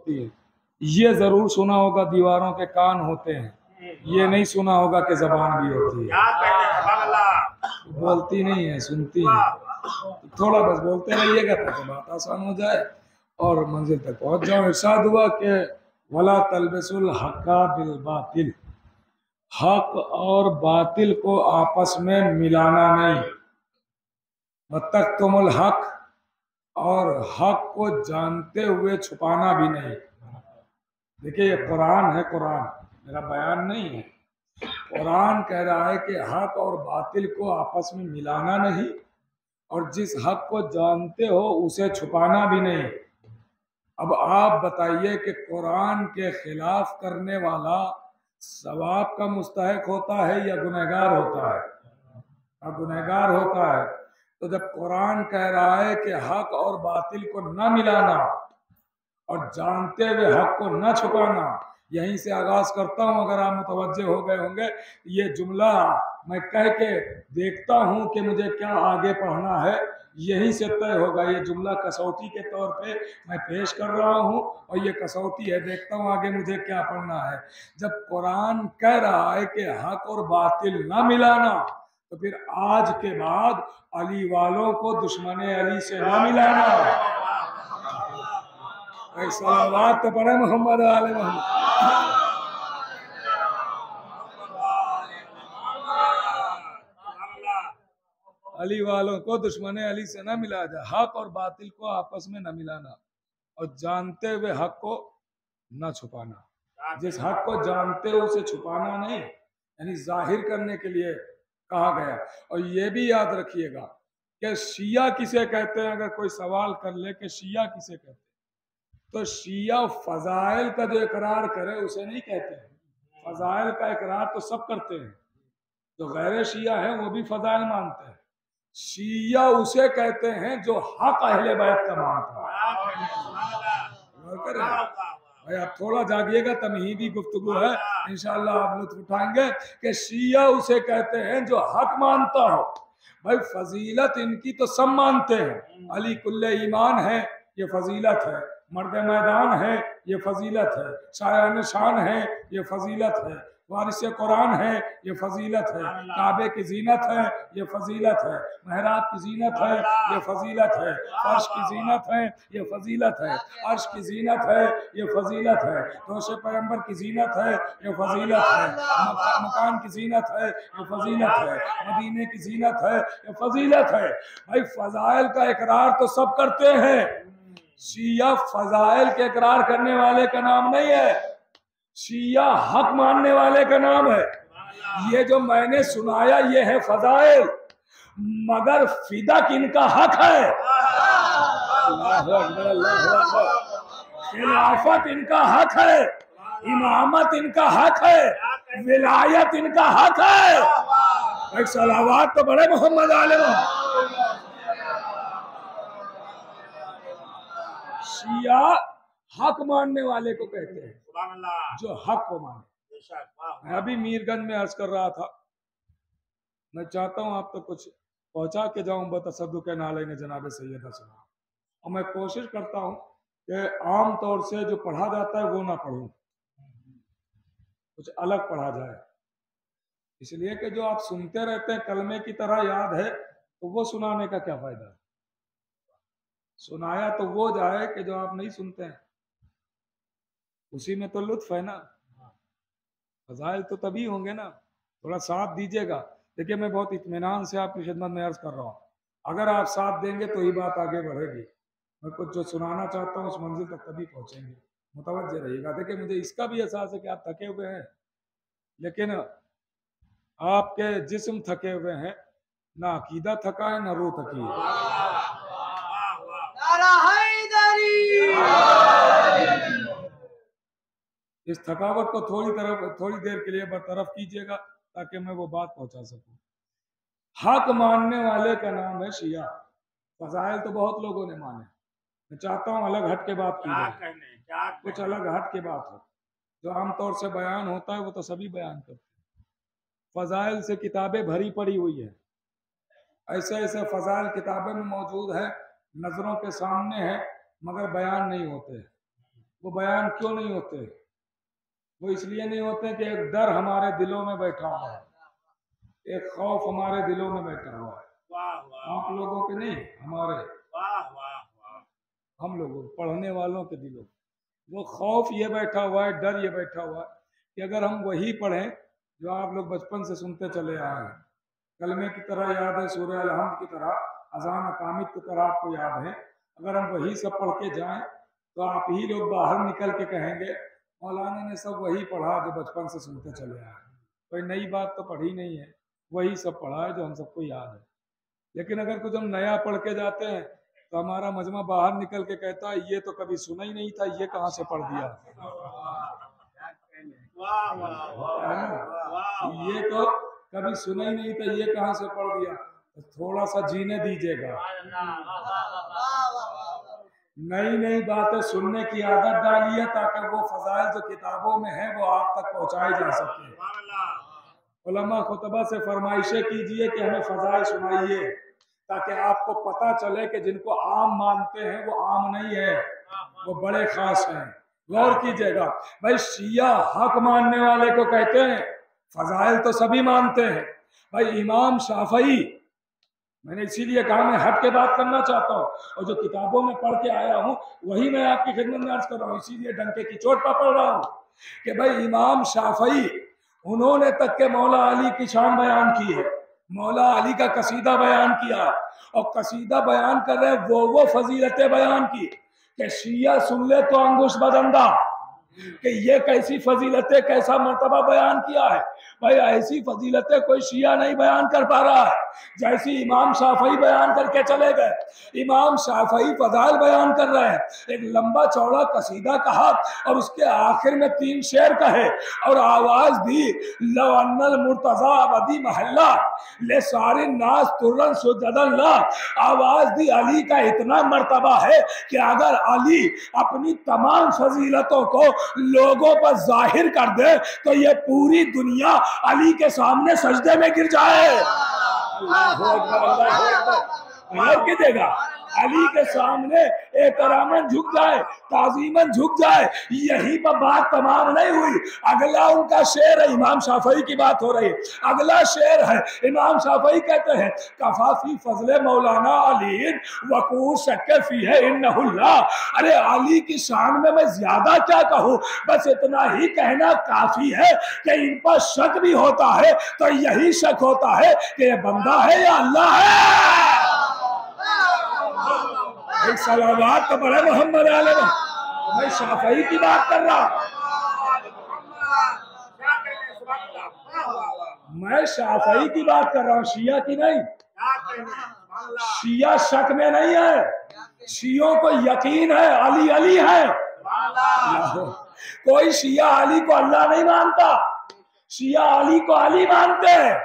होती है। ये जरूर सुना होगा दीवारों के कान होते हैं, ये नहीं सुना होगा कि जबान भी होती है। बोलती नहीं है, सुनती है। थोड़ा बस बोलते रहिएगा ताकि बात आसान हो जाए और मंजिल तक पहुंच जाओ। इरशाद हुआ कि वला तलबिसुल हक्का बिल बातिल, हक और बातिल को आपस में मिलाना नहीं। वतक्तुमुल हक, और हक को जानते हुए छुपाना भी नहीं। देखिए ये कुरान है, कुरान मेरा बयान नहीं है। कुरान कह रहा है कि हक और बातिल को आपस में मिलाना नहीं, और जिस हक को जानते हो उसे छुपाना भी नहीं। अब आप बताइए कि कुरान के खिलाफ करने वाला सवाब का मुस्तहिक होता है या गुनहगार होता है? अब गुनहगार होता है। तो जब कुरान कह रहा है कि हक और बातिल को न मिलाना और जानते हुए हक को न छुपाना, यहीं से आगाज करता हूं। अगर आप मुतवज्जे हो गए होंगे, ये जुमला मैं कह के देखता हूं कि मुझे क्या आगे पढ़ना है, यहीं से तय होगा। ये जुमला कसौटी के तौर पे मैं पेश कर रहा हूं, और ये कसौटी है, देखता हूं आगे मुझे क्या पढ़ना है। जब कुरान कह रहा है कि हक और बातिल न मिलाना, तो फिर आज के बाद अली वालों को दुश्मन अली से न मिलाना। सलावत तो पढ़े मोहम्मद आले मोहम्मद। अली वालों को दुश्मन अली से न मिलाया जाए, हक और बातिल को आपस में न मिलाना, और जानते हुए हक को न छुपाना। जिस हक को जानते हो उसे छुपाना नहीं, यानी जाहिर करने के लिए कहा गया। और ये भी याद रखिएगा कि शिया किसे कहते हैं। अगर कोई सवाल कर ले कि शिया किसे कहते हैं, तो शिया फजाइल का जो इकरार करे उसे नहीं कहते हैं। फजाइल का इकरार तो सब करते हैं, जो गैर शिया है वो भी फजाइल मानते हैं। शिया उसे कहते हैं जो हक अहले बैत का मानता है। भाई आप थोड़ा जागिएगा, तमहीदी गुफ्तगू है, इंशाअल्लाह आप लुत्फ उठाएंगे। कि शिया उसे कहते हैं जो हक मानता हो। भाई फजीलत इनकी तो सब मानते हैं। अली कुल्ले ईमान है, ये फजीलत है। मर्द मैदान है, ये फजीलत है। शायान शान है, ये फजीलत है। वारिस कुरान है, ये फजीलत है। काबे की जीनत है, ये फजीलत है। महराब की जीनत है, ये फजीलत है। फर्श की जीनत है, ये फजीलत है। अर्श की जीनत है, ये फजीलत है। दोषे पैगंबर की जीनत है, ये फजीलत है। मकान की जीनत है, ये फजीलत है। मदीने की जीनत है, ये फजीलत है। भाई फजाइल का इकरार तो सब करते हैं। शिया फजाइल के इकरार करने वाले का नाम नहीं है, शिया हक मानने वाले का नाम है। ये जो मैंने सुनाया ये है फजाइल, मगर फिदक इनका हक है। खिलाफत इनका हक है, इमामत इनका हक है, विलायत इनका हक है। एक सलावत तो बड़े मोहम्मद आले मोहम्मद। शिया हक मानने वाले को कहते हैं, जो हक को माने। मैं अभी मीरगंज में अर्ज कर रहा था, मैं चाहता हूं आप तक कुछ पहुंचा के जाऊं बतसद्दुक़ नाले ने जनाब सैयदा से। और मैं कोशिश करता हूं कि आम तौर से जो पढ़ा जाता है वो ना पढ़ूं, कुछ अलग पढ़ा जाए। इसलिए कि जो आप सुनते रहते हैं कलमे की तरह याद है, तो वो सुनाने का क्या फायदा है। सुनाया तो वो जाए कि जो आप नहीं सुनते हैं, उसी में तो लुत्फ है ना। फजाइल तो तभी होंगे ना, थोड़ा साथ दीजिएगा। देखिए मैं बहुत इत्मीनान से आपकी खिदमत में अर्ज कर रहा हूँ, अगर आप साथ देंगे तो ही बात आगे बढ़ेगी। मैं कुछ जो सुनाना चाहता हूँ उस मंजिल तक तभी पहुंचेंगे, मुतवज्जे रहिएगा। देखिए मुझे इसका भी एहसास है कि आप थके हुए हैं, लेकिन आपके जिस्म थके हुए हैं, ना अकीदा थका है ना रूह थकी है। इस थकावट को थोड़ी देर के लिए बरतरफ कीजिएगा ताकि मैं वो बात पहुंचा सकूं। हक मानने वाले का नाम है शिया। फजाइल तो बहुत लोगों ने माने, मैं चाहता हूं अलग हट के बात की जाए, कुछ अलग हट के बात हो। जो आमतौर से बयान होता है वो तो सभी बयान करते हैं। फजाइल से किताबें भरी पड़ी हुई है, ऐसे ऐसे फजाइल किताबें में मौजूद है, नजरों के सामने है, मगर बयान नहीं होते। वो बयान क्यों नहीं होते? वो इसलिए नहीं होते कि एक डर हमारे दिलों में बैठा हुआ है, एक खौफ हमारे दिलों में बैठा हुआ है। आप लोगों के नहीं, हमारे, हम लोगों पढ़ने वालों के दिलों वो खौफ ये बैठा हुआ है, डर ये बैठा हुआ है कि अगर हम वही पढ़ें जो आप लोग बचपन से सुनते चले आए हैं, कलमे की तरह याद है, सूरह अल-हम्द की तरह, अज़ान अकामित की तरह आपको याद है, अगर हम वही सब पढ़ के जाएं तो आप ही लोग बाहर निकल के कहेंगे मौलाना ने सब वही पढ़ा जो बचपन से सुनते चले आए हैं, कोई नई बात तो पढ़ी नहीं है, वही सब पढ़ा है जो हम सबको याद है। लेकिन अगर कुछ हम नया पढ़ के जाते हैं तो हमारा मजमा बाहर निकल के कहता है ये तो कभी सुना ही नहीं था, ये कहाँ से पढ़ दिया, ये तो कभी सुना ही नहीं था, ये कहाँ से पढ़ दिया। तो थोड़ा सा जीने दीजिएगा, नई नई बातें सुनने की आदत डालिए ताकि वो फजाइल जो किताबों में है वो आप तक पहुंचाए जा सके। उलमा खुतबा से फरमाइशें कीजिए कि हमें फजाइल सुनाइए ताकि आपको पता चले कि जिनको आम मानते हैं वो आम नहीं है, वो बड़े खास हैं। गौर कीजिएगा भाई, शिया हक मानने वाले को कहते हैं, फजाइल तो सभी मानते हैं। भाई इमाम शाफई, मैंने इसीलिए कहा मैं हट के बात करना चाहता हूँ और जो किताबों में पढ़ के आया हूँ वही मैं आपकी खिदमत में अर्ज कर रहा हूँ, इसीलिए डंके की चोट पर पढ़ रहा हूँ कि भाई इमाम शाफई उन्होंने तक के मौला अली की शान बयान की है, मौला अली का कसीदा बयान किया और कसीदा बयान कर रहे वो फजीलतें बयान की कि शिया सुन ले तो अंगुश बदंदा, कि ये कैसी फजीलतें कैसा मर्तबा बयान किया है। भाई ऐसी फजीलतें कोई शिया नहीं बयान कर पा रहा है जैसी इमाम शाफई बयान करके चले गए। इमाम शाफई फजाइल बयान कर रहे हैं, एक लंबा चौड़ा कसीदा कहा और उसके आखिर में 3 शेर कहे और आवाज दी, लो अन्नल मुर्तजा अबदी महल्ला ले सारे नास तुर्रन सुजदन ला। आवाज दी अली का इतना मर्तबा है कि अगर अली अपनी तमाम फजीलतों को लोगों पर जाहिर कर दे तो ये पूरी दुनिया अली के सामने सजदे में गिर जाए। अल्लाह की देगा, अली के सामने एहतरामन झुक जाए, ताजीमन झुक जाए। यही पर बात तमाम नहीं हुई, अगला उनका शेर है, इमाम शाफई की बात हो रही है, अगला शेर है इमाम शाफई कहते हैं कफाफी फजले मौलाना अली वकूर शक्के फी है इन्नहुल्लाह। अरे अली की शान में मैं ज्यादा क्या कहूँ, बस इतना ही कहना काफी है कि इन पर शक भी होता है तो यही शक होता है कि ये बंदा है या अल्लाह है। एक सलावात तो बड़े मोहम्मद आले, मैं शाफई की बात कर रहा, मैं शाफई की बात कर रहा हूँ, शिया की नहीं। शिया शक में नहीं है, शियों को यकीन है अली अली है। कोई शिया अली को अल्लाह नहीं मानता, शिया अली को अली मानते हैं,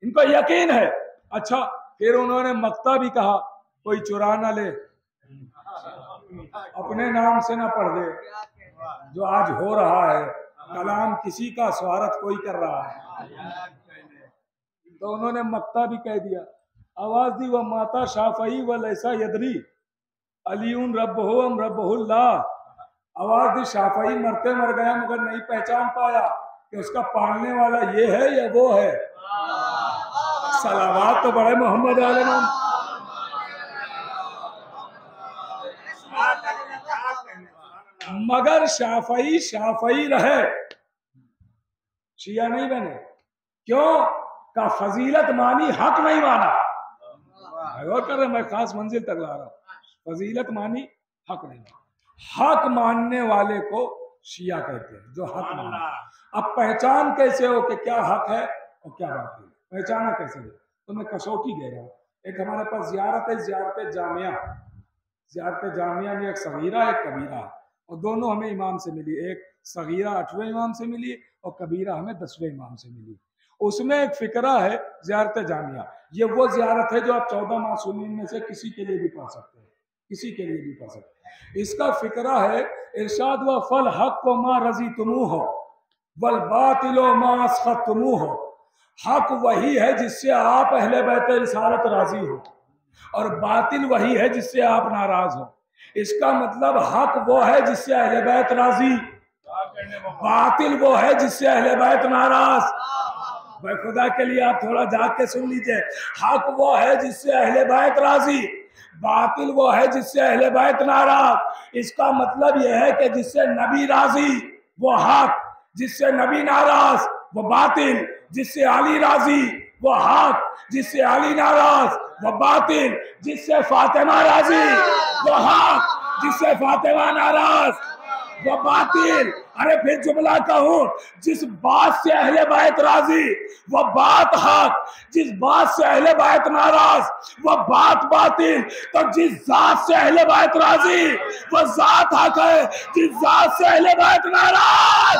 इनको यकीन है। अच्छा फिर उन्होंने मक्ता भी कहा, कोई चुरा ना ले, अपने नाम से ना पढ़ दे, जो आज हो रहा है कलाम किसी का स्वार्थ कोई कर रहा है। तो उन्होंने मक्ता भी कह दिया, आवाज दी वह माता शाफई व लैसा यदरी अलीउन रब्बहु अम रब्बहुल्लाह। आवाज दी शाफई मरते मर गया मगर नहीं पहचान पाया कि उसका पालने वाला ये है या वो है। सलावात तो बड़े मोहम्मद आलम। मगर शाफई शाफई रहे, शिया नहीं बने। क्यों? का फजीलत मानी, हक नहीं माना। गौर कर रहे, मैं खास मंजिल तक ला रहा हूं, फजीलत मानी हक नहीं माना। हक मानने वाले को शिया कहते हैं, जो हक माना। अब पहचान कैसे हो कि क्या हक है और क्या बात है, पहचाना कैसे हो? तो मैं कसौटी दे रहा हूँ। एक हमारे पास जियारत है, जियारत जामिया। जियारत जामिया में एक सगीरा एक कबीरा, और दोनों हमें इमाम से मिली। एक सगीरा 8वें इमाम से मिली और कबीरा हमें 10वें इमाम से मिली। उसमें एक फिक्रा है जियारत जामिया। ये वो जियारत है जो आप 14 मासूमीन में से किसी के लिए भी पढ़ सकते हैं, किसी के लिए भी पढ़ सकते हैं। इसका फिक्रा है, इरशाद व फल हक को माँ रजी तुमू हो वल बातिलो माँ असखत तुमू हो। हक वही है जिससे आप अहले बैत रिसालत राजी हो और बातिल वही है जिससे आप नाराज हो। इसका मतलब हक वो है जिससे अहले बैत राजी, बातिल वो है जिससे अहले बैत नाराज। भाई खुदा के लिए आप थोड़ा जाग के सुन लीजिए, हक वो है जिससे अहले बैत राजी, बातिल वो है जिससे अहले बैत नाराज। इसका मतलब यह है कि जिससे नबी राजी वो हक, जिससे नबी नाराज वो बातिल, जिससे अली राजी वो हक, जिससे अली नाराज वो बातिल, जिससे फातिमा राजी वो हक, जिससे फातिमा नाराज वो बातिल। अरे फिर जुमला कहूं, जिस बात से अहले बैत राजी वो बात हक, जिस बात से अहले बैत नाराज वो बात बातिल। तो जिस जात से अहले बैत राजी वो जात हक है, जिस जात से अहले बैत नाराज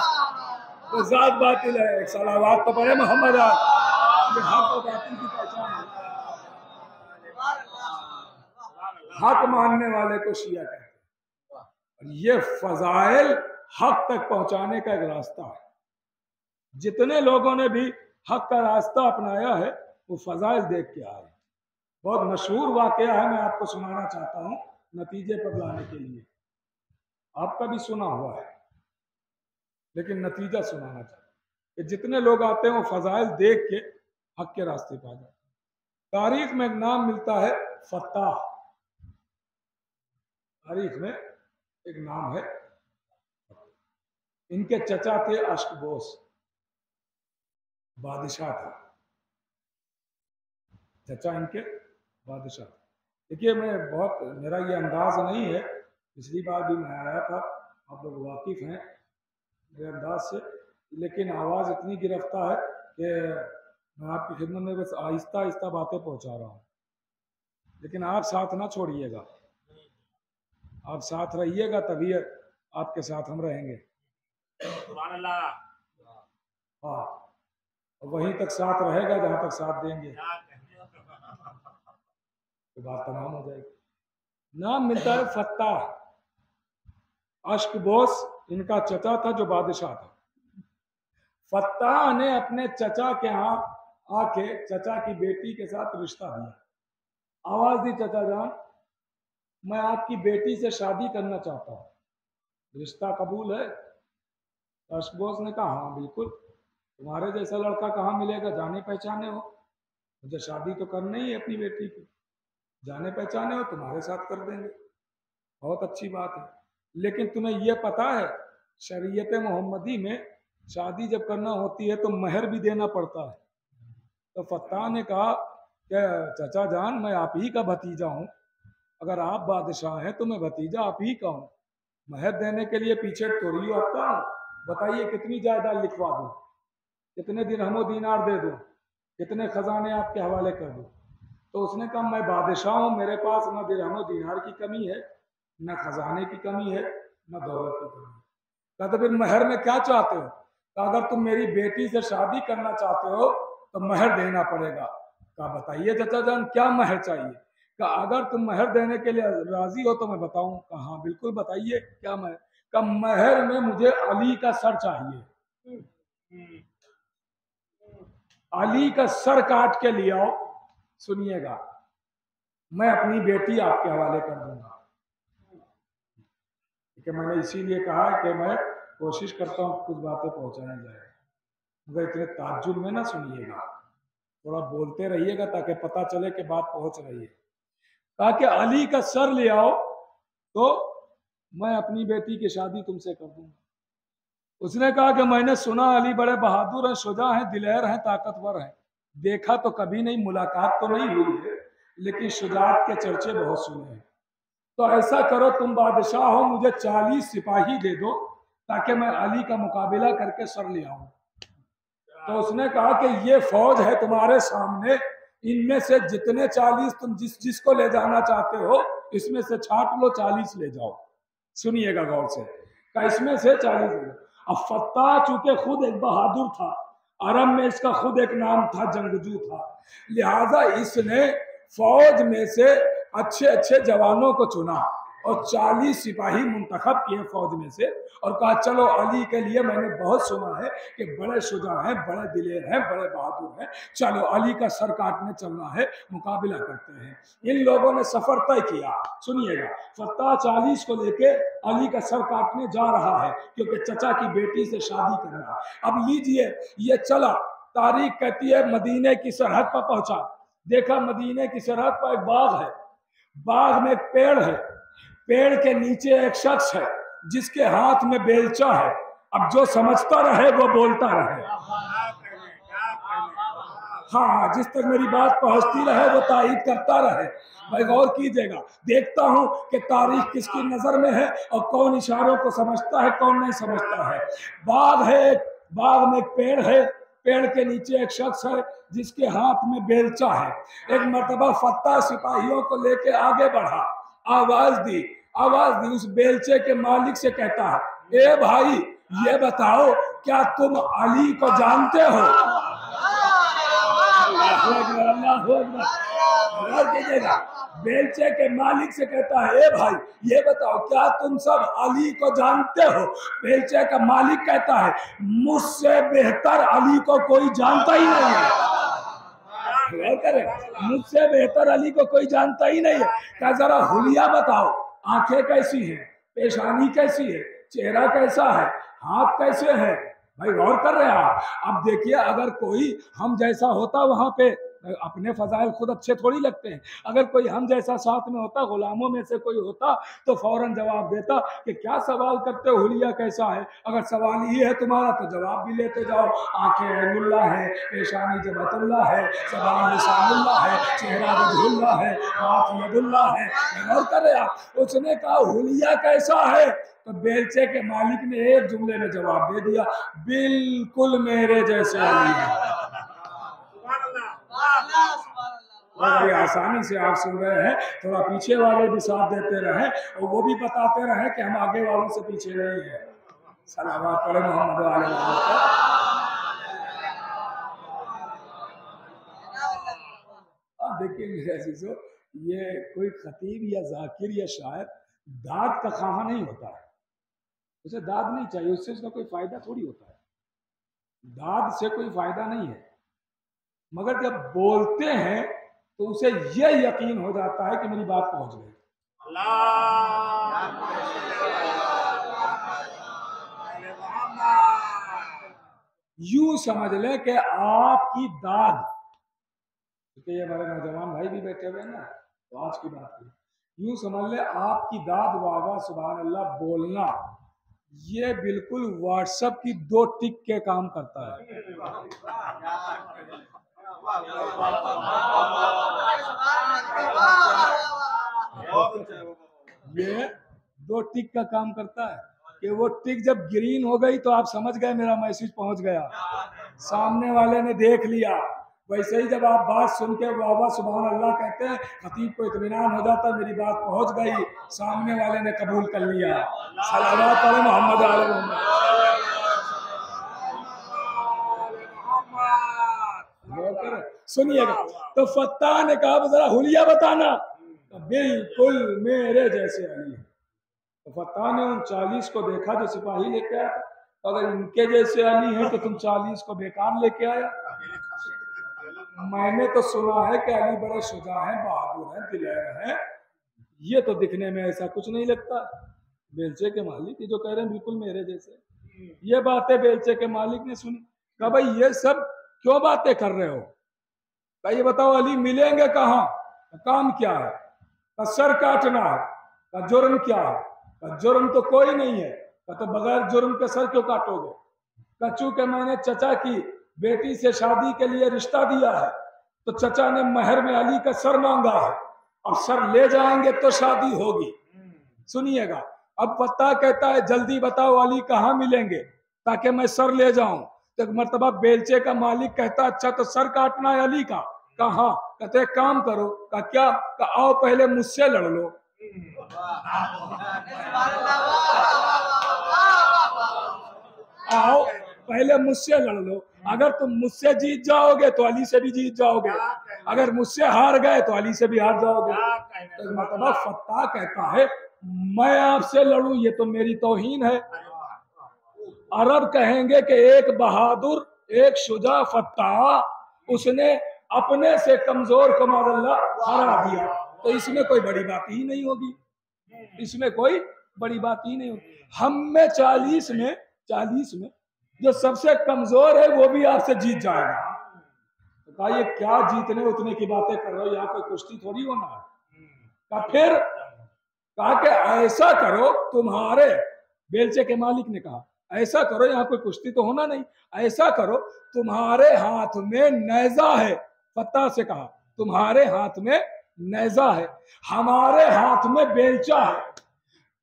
वो जात बातिल है। एक सलावत तो पढ़े मोहम्मद। ये हक और बातिल की पहचान है। हक मानने वाले को शिया कहते हैं। ये फजाइल हक तक पहुंचाने का एक रास्ता है। जितने लोगों ने भी हक का रास्ता अपनाया है वो फजाइल देख के आए। बहुत मशहूर वाकया है, मैं आपको सुनाना चाहता हूं नतीजे पर लाने के लिए। आपका भी सुना हुआ है लेकिन नतीजा सुनाना चाहता हूं कि जितने लोग आते हैं वो फजाइल देख के हक के रास्ते पर आ जाते हैं। तारीख में एक नाम मिलता है फत्ताह। तारीख में एक नाम है, इनके चचा थे अश्कबोस, बादशाह था चचा इनके, बादशाह। देखिए मेरा ये अंदाज नहीं है, पिछली बार भी मैं आया था, आप लोग वाकिफ हैं मेरे अंदाज से, लेकिन आवाज़ इतनी गिरफ्तार है कि मैं आपकी खिदमत में बस आहिस्ता आहिस्ता बातें पहुंचा रहा हूँ। लेकिन आप साथ ना छोड़िएगा, आप साथ रहिएगा तभी आपके साथ हम रहेंगे। हाँ, वहीं तक साथ रहेगा जहां तक साथ देंगे, तो बात तमाम हो जाएगी। नाम मिलता है फत्ताह। अश्कबोस इनका चचा था जो बादशाह था। फत्ताह ने अपने चचा के यहाँ आके चचा की बेटी के साथ रिश्ता दिया। आवाज दी, चचा जान मैं आपकी बेटी से शादी करना चाहता हूँ, रिश्ता कबूल है? अश्कबोस ने कहा हाँ बिल्कुल, तुम्हारे जैसा लड़का कहाँ मिलेगा, जाने पहचाने हो, मुझे शादी तो करनी ही है अपनी बेटी की, जाने पहचाने हो तुम्हारे साथ कर देंगे, बहुत अच्छी बात है। लेकिन तुम्हें यह पता है शरीयत मोहम्मदी में शादी जब करना होती है तो महर भी देना पड़ता है। तो फत्ताह ने कहा कि चचा जान मैं आप ही का भतीजा हूँ, अगर आप बादशाह हैं तो मैं भतीजा आप ही का हूँ, महर देने के लिए पीछे थोड़ी हटता हूँ, बताइए कितनी जायदाद लिखवा दूँ, कितने दिरहम दीनार दे दूँ, कितने खजाने आपके हवाले कर दूँ? तो उसने कहा मैं बादशाह हूँ, मेरे पास न दिरहम दीनार की कमी है, न खजाने की कमी है, न दौलत की कमी है। कहा तो फिर महर में क्या चाहते हो? कहा अगर तुम मेरी बेटी से शादी करना चाहते हो तो महर देना पड़ेगा। कहा बताइए चचा जान क्या महर चाहिए? कहा अगर तुम महर देने के लिए राजी हो तो मैं बताऊं। कहा हाँ बिल्कुल बताइए क्या महर? कहा महर में मुझे अली का सर चाहिए, अली का सर काट के ले आओ, सुनिएगा मैं अपनी बेटी आपके हवाले कर दूंगा। कि मैंने इसीलिए कहा कि मैं कोशिश करता हूँ कुछ बातें पहुंचाई जाए, मगर इतने ताज्जुब में ना सुनिएगा, थोड़ा बोलते रहिएगा ताकि पता चले कि बात पहुंच रही है। कहा कि अली का सर ले आओ तो मैं अपनी बेटी की शादी तुमसे कर दूंगा। उसने कहा कि मैंने सुना अली बड़े बहादुर हैं, शुजा हैं, दिलेर हैं, ताकतवर हैं, देखा तो कभी नहीं, मुलाकात तो नहीं हुई है, लेकिन शुजाअत के चर्चे बहुत सुने हैं। तो ऐसा करो तुम बादशाह हो, मुझे 40 सिपाही दे दो ताकि मैं अली का मुकाबला करके सर ले आऊं। तो उसने कहा कि ये फौज है तुम्हारे सामने, इनमें से जितने 40 तुम जिसको ले जाना चाहते हो इसमें से छांट लो, 40 ले जाओ। सुनिएगा गौर से, का इसमें से 40 ले जाओ। अब फत्ताह चूंकि खुद एक बहादुर था, अरब में इसका खुद एक नाम था, जंगजू था, लिहाजा इसने फौज में से अच्छे अच्छे जवानों को चुना और 40 सिपाही मुंतखब किए फौज में से और कहा चलो अली के लिए मैंने बहुत सुना है कि बड़े शुजा हैं, बड़े दिलेर हैं, बड़े बहादुर हैं, चलो अली का सर काटने चलना है, मुकाबला करते हैं। इन लोगों ने सफर तय किया। सुनिएगा, फत्ता 40 को लेके अली का सर काटने जा रहा है क्योंकि चचा की बेटी से शादी करना। अब लीजिए, ये चला, तारीख कहती है मदीने की सरहद पर पहुंचा। देखा मदीने की सरहद पर एक बाग है, बाग में एक पेड़ है, पेड़ के नीचे एक शख्स है जिसके हाथ में बेलचा है। अब जो समझता रहे वो बोलता रहे। हाँ, जिस तक मेरी बात पहुंचती रहे वो तायीद करता रहे। भाई गौर कीजिएगा, देखता हूं कि तारीख किसकी नजर में है और कौन इशारों को समझता है, कौन नहीं समझता है। बाग है, बाग में एक पेड़ है, पेड़ के नीचे एक शख्स है जिसके हाथ में बेलचा है। एक मर्तबा फत्ता सिपाहियों को लेके आगे बढ़ा, आवाज दी, उस बेलचे के मालिक से कहता है, ए भाई ये बताओ क्या तुम अली को जानते हो? बेलचे के मालिक से कहता है, ए भाई ये बताओ क्या तुम सब अली को जानते हो? बेलचे का मालिक कहता है, मुझसे बेहतर अली को कोई जानता ही नहीं है। मुझसे बेहतर अली को कोई जानता ही नहीं है। क्या जरा हुलिया बताओ, आंखें कैसी है, पेशानी कैसी है, चेहरा कैसा है, हाथ कैसे है? भाई गौर कर रहे हैं आप। अब देखिए, अगर कोई हम जैसा होता वहां पे, अपने फजाइल खुद अच्छे थोड़ी लगते हैं, अगर कोई हम जैसा साथ में होता, गुलामों में से कोई होता, तो फौरन जवाब देता कि क्या सवाल करते हो, हुलिया कैसा है? अगर सवाल ही है तुम्हारा तो जवाब भी लेते जाओ। आंखें ऐनुल्ला है, पेशानी जबतुल्ला है, ज़बान लिसानुल्ला है, चेहरा वजहुल्ला है, हाथ यदुल्ला है। गौर कर रहे आप। उसने कहा हुलिया कैसा है? तो बेलचे के मालिक ने एक जुमले में जवाब दे दिया, बिल्कुल मेरे जैसे अली है। बड़ी आसानी से आप सुन रहे हैं। थोड़ा पीछे वाले भी साथ देते रहे और वो भी बताते रहे कि हम आगे वालों से पीछे नहीं है। सलावत पढ़े मोहम्मद वाले। अब देखिए मेरे अजीजों, ये कोई खतीब या जाकिर या शायर दाद का खामा नहीं होता है। उसे दाद नहीं चाहिए, उससे उसका कोई फायदा थोड़ी होता है। दाद से कोई फायदा नहीं है, मगर जब बोलते हैं तो उसे यह यकीन हो जाता है कि मेरी बात पहुंच गई। यूं समझ ले कि आपकी दाद, क्योंकि ये हमारे नौजवान भाई भी बैठे हुए हैं ना, तो आज की बात की यूं समझ ले आपकी दाद, वाह सुभान अल्लाह बोलना, ये बिल्कुल व्हाट्सएप की 2 टिक के काम करता है। ये 2 टिक का काम करता है कि वो टिक जब ग्रीन हो गई तो आप समझ गए मेरा मैसेज पहुंच गया, सामने वाले ने देख लिया। वैसे ही जब आप बात सुन के वाह सुभान अल्लाह कहते हैं, खतीब को इत्मीनान हो जाता है मेरी बात पहुंच गई, सामने वाले ने कबूल कर लिया। सलावत अलैहि मोहम्मद आले मोहम्मद। सुनिएगा, तो फत्ता ने कहा जरा हुलिया बताना, तो बिल्कुल मेरे जैसे अली है। तो फत्ता ने उन 40 को देखा जो सिपाही लेके आया, अगर इनके जैसे अली है तो तुम 40 को बेकार लेके आया। मैंने तो सुना है कि अली बड़े शुजा हैं, बहादुर हैं, दिलेर हैं, ये तो दिखने में ऐसा कुछ नहीं लगता। बेलचे के मालिक ये जो कह रहे हैं बिल्कुल मेरे जैसे। ये बातें बेलचे के मालिक ने सुनी। कहा भाई ये सब क्यों बातें कर रहे हो? कहा ये बताओ अली मिलेंगे कहाँ? काम क्या है? का सर काटना है। का जुर्म क्या है? का जुर्म तो कोई नहीं है। तो बगैर जुर्म के सर क्यों काटोगे? का चूंकि मैंने चचा की बेटी से शादी के लिए रिश्ता दिया है तो चचा ने महर में अली का सर मांगा है, और सर ले जाएंगे तो शादी होगी। सुनिएगा, अब फत्ता कहता है जल्दी बताओ अली कहाँ मिलेंगे ताकि मैं सर ले जाऊं। तो मर्तबा बेलचे का मालिक कहता अच्छा तो सर काटना है अली का? कहा? कहते एक काम करो। का क्या? का आओ पहले मुझसे लड़ लो। आओ पहले मुझसे लड़ लो, अगर तुम मुझसे जीत जाओगे तो अली से भी जीत जाओगे, अगर मुझसे हार गए तो अली से भी हार जाओगे। तो मतलब फत्ता कहता है मैं आपसे लड़ूं ये तो मेरी तौहीन है। अरब कहेंगे कि एक बहादुर, एक शुजा फत्ता, उसने अपने से कमजोर को माज़अल्लाह हरा दिया। तो इसमें कोई बड़ी बात ही नहीं होगी, इसमें कोई बड़ी बात ही नहीं होगी। हम में 40 में जो सबसे कमजोर है वो भी आपसे जीत जाएगा। तो कहा ये क्या जीतने उतने की बातें कर रहे हो, यहाँ कोई कुश्ती थोड़ी होना है। फिर कहा कि ऐसा करो, तुम्हारे बेलचे के मालिक ने कहा ऐसा करो, यहाँ कोई कुश्ती तो होना नहीं, ऐसा करो तुम्हारे हाथ में नेजा है। फत्ता से कहा तुम्हारे हाथ में नेजा है, हमारे हाथ में बेलचा है,